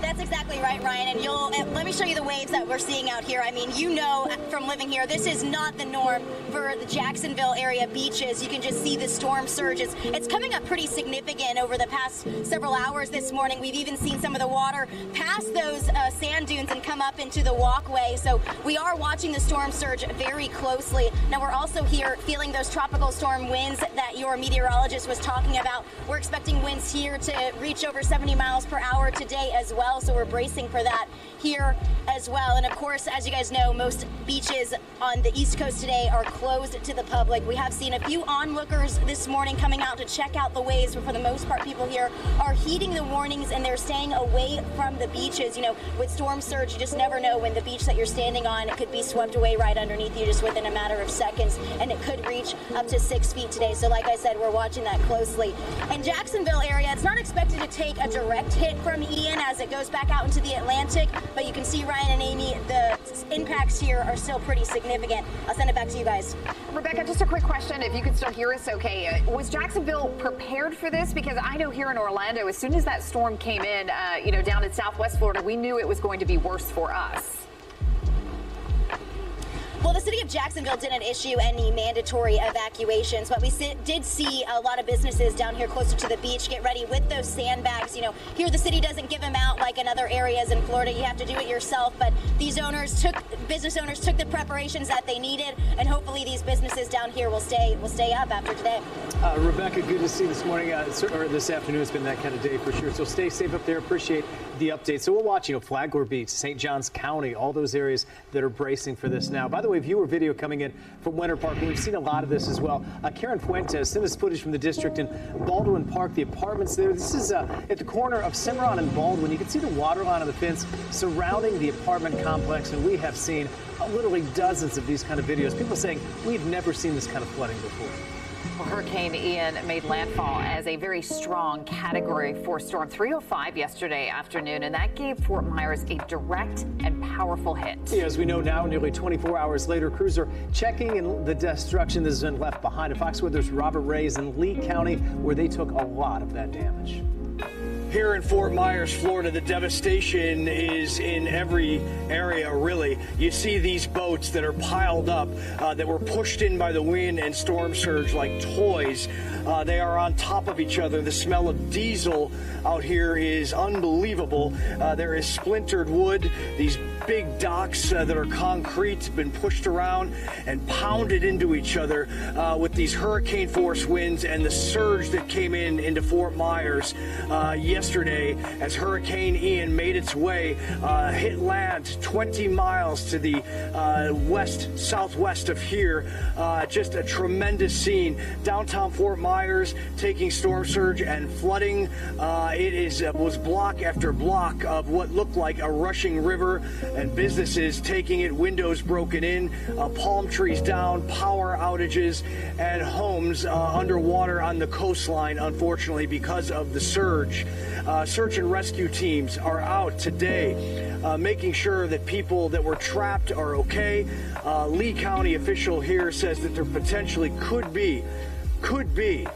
Speaker 17: That's exactly right, Ryan. And let me show you the waves that we're seeing out here. I mean, you know from living here, this is not the norm for the Jacksonville area beaches. You can just see the storm surges. It's coming up pretty significant over the past several hours this morning. We've even seen some of the water pass those sand dunes and come up into the walkway. So we are watching the storm surge very closely. Now we're also here feeling those tropical storm winds that your meteorologist was talking about. We're expecting winds here to reach over 70 miles per hour today as well. So we're bracing for that here as well. And of course, as you guys know, most beaches on the East Coast today are closed to the public. We have seen a few onlookers this morning coming out to check out the waves, but for the most part, people here are heeding the warnings and they're staying away from the beaches. You know, with storm surge, you just never know when the beach that you're standing on, it could be swept away right underneath you just within a matter of seconds, and it could reach up to 6 feet today. So like I said, we're watching that closely. In Jacksonville area, it's not expected to take a direct hit from Ian as it goes back out into the Atlantic, but you can see, Ryan and Amy, the impacts here are still pretty significant. I'll send it back to you guys.
Speaker 15: Rebecca, just a quick question, if you can still hear us okay. Was Jacksonville prepared for this? Because I know here in Orlando, as soon as that storm came in, down in Southwest Florida, we knew it was going to be worse for us.
Speaker 17: Well, the city of Jacksonville didn't issue any mandatory evacuations, but we did see a lot of businesses down here closer to the beach get ready with those sandbags. You know, here the city doesn't give them out like in other areas in Florida. You have to do it yourself, but these business owners took the preparations that they needed, and hopefully these businesses down here will stay up after today.
Speaker 3: Rebecca, good to see you this morning, or this afternoon. It's been that kind of day for sure. So stay safe up there. Appreciate the update. So we'll watch, Flagler Beach, St. Johns County, all those areas that are bracing for this now. By the way, viewer video coming in from Winter Park. We've seen a lot of this as well. Karen Fuentes sent us footage from the district in Baldwin Park, the apartments there. This is at the corner of Cimarron and Baldwin. You can see the water line on the fence surrounding the apartment complex, and we have seen literally dozens of these kind of videos. People saying, we've never seen this kind of flooding before.
Speaker 15: Hurricane Ian made landfall as a very strong Category 4 storm, 3:05 yesterday afternoon, and that gave Fort Myers a direct and powerful hit.
Speaker 3: Yeah, as we know now, nearly 24 hours later, crews are checking in the destruction that has been left behind. Fox Weather's Robert Ray is in Lee County, where they took a lot of that damage.
Speaker 21: Here in Fort Myers, Florida, the devastation is in every area, really. You see these boats that are piled up, that were pushed in by the wind and storm surge like toys. They are on top of each other. The smell of diesel out here is unbelievable. There is splintered wood. These big docks that are concrete have been pushed around and pounded into each other with these hurricane force winds and the surge that came into Fort Myers yesterday as Hurricane Ian made its way, hit land 20 miles to the southwest of here. Just a tremendous scene. Downtown Fort Myers taking storm surge and flooding. It was block after block of what looked like a rushing river, and businesses taking it, windows broken in, palm trees down, power outages, and homes underwater on the coastline, unfortunately, because of the surge. Search and rescue teams are out today making sure that people that were trapped are okay. Lee County official here says that there potentially could be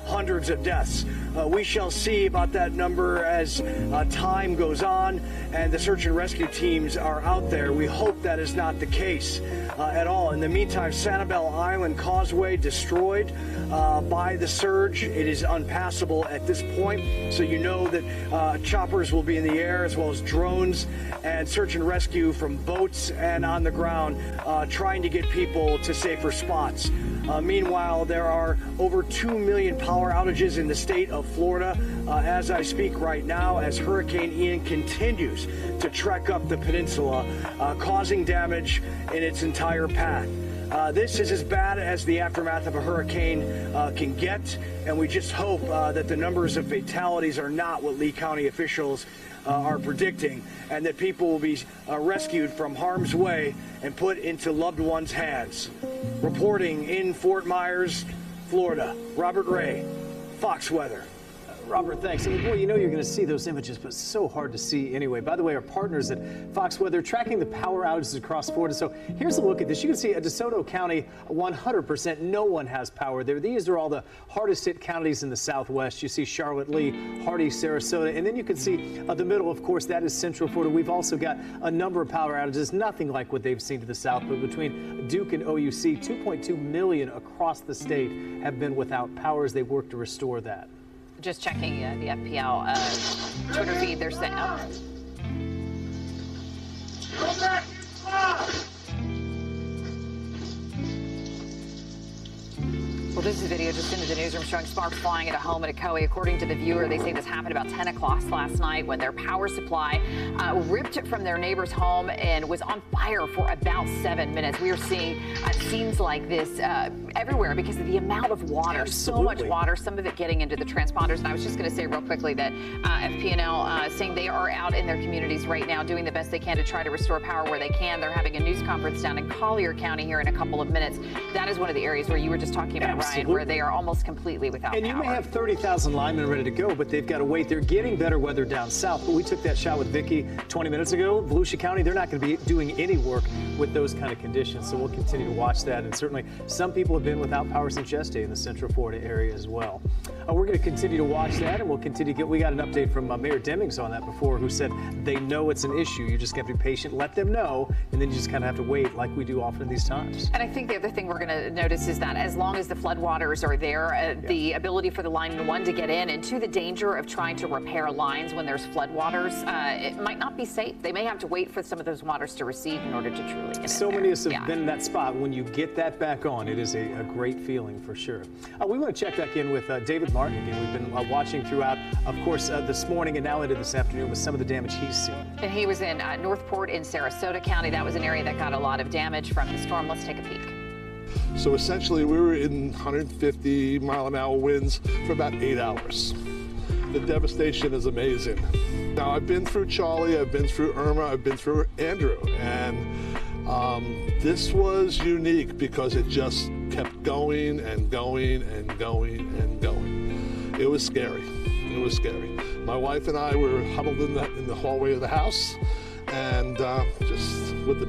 Speaker 21: hundreds of deaths. We shall see about that number as time goes on and the search and rescue teams are out there. We hope that is not the case at all. In the meantime, Sanibel Island Causeway destroyed by the surge. It is unpassable at this point, so you know that choppers will be in the air as well as drones and search and rescue from boats and on the ground trying to get people to safer spots. Meanwhile, there are over 2 million power outages in the state of Florida as I speak right now, as Hurricane Ian continues to trek up the peninsula, causing damage in its entire path. This is as bad as the aftermath of a hurricane can get, and we just hope that the numbers of fatalities are not what Lee County officials are predicting, and that people will be rescued from harm's way and put into loved ones' hands. Reporting in Fort Myers, Florida, Robert Ray, Fox Weather.
Speaker 3: Robert, thanks. I mean, boy, you know you're going to see those images, but it's so hard to see anyway. By the way, our partners at Fox Weather tracking the power outages across Florida. So here's a look at this. You can see DeSoto County, 100%, no one has power there. These are all the hardest hit counties in the Southwest. You see Charlotte, Lee, Hardy, Sarasota, and then you can see the middle, of course, that is Central Florida. We've also got a number of power outages, nothing like what they've seen to the south, but between Duke and OUC, 2.2 million across the state have been without power as they work to restore that.
Speaker 15: Just checking the FPL Twitter feed. They're saying, Well, this is a video just into the newsroom showing sparks flying at a home at Ecoe. According to the viewer, they say this happened about 10 o'clock last night when their power supply ripped from their neighbor's home and was on fire for about 7 minutes. We are seeing scenes like this everywhere because of the amount of water.
Speaker 3: Absolutely.
Speaker 15: So much water, some of it getting into the transponders. And I was just going to say real quickly that FP&L saying they are out in their communities right now doing the best they can to try to restore power where they can. They're having a news conference down in Collier County here in a couple of minutes. That is one of the areas where you were just talking about, Ryan, where they are almost completely without power.
Speaker 3: And you may have 30,000 linemen ready to go, but they've got to wait. They're getting better weather down south. But we took that shot with Vicki 20 minutes ago. Volusia County, they're not going to be doing any work with those kind of conditions. So we'll continue to watch that. And certainly some people have been without power since yesterday in the Central Florida area as well. We're going to continue to watch that, and we'll continue to get. We got an update from Mayor Demings on that before, who said they know it's an issue. You just have to be patient, let them know, and then you just kind of have to wait like we do often in these times.
Speaker 15: And I think the other thing we're going to notice is that as long as the floodwaters are there, the ability for the line, one, to get in, and two, the danger of trying to repair lines when there's floodwaters, it might not be safe. They may have to wait for some of those waters to recede in order to truly get
Speaker 3: So
Speaker 15: in there.
Speaker 3: many of us have been in that spot. When you get that back on, it is a great feeling for sure. We want to check back in with David Martin again. We've been watching throughout, of course, this morning and now into this afternoon with some of the damage he's seen.
Speaker 15: And he was in Northport in Sarasota County. That was an area that got a lot of damage from the storm. Let's take a peek.
Speaker 4: So essentially, we were in 150 mile an hour winds for about 8 hours. The devastation is amazing. Now, I've been through Charlie, I've been through Irma, I've been through Andrew, and this was unique because it just kept going and going and going and going. It was scary. It was scary. My wife and I were huddled in the hallway of the house, and just with the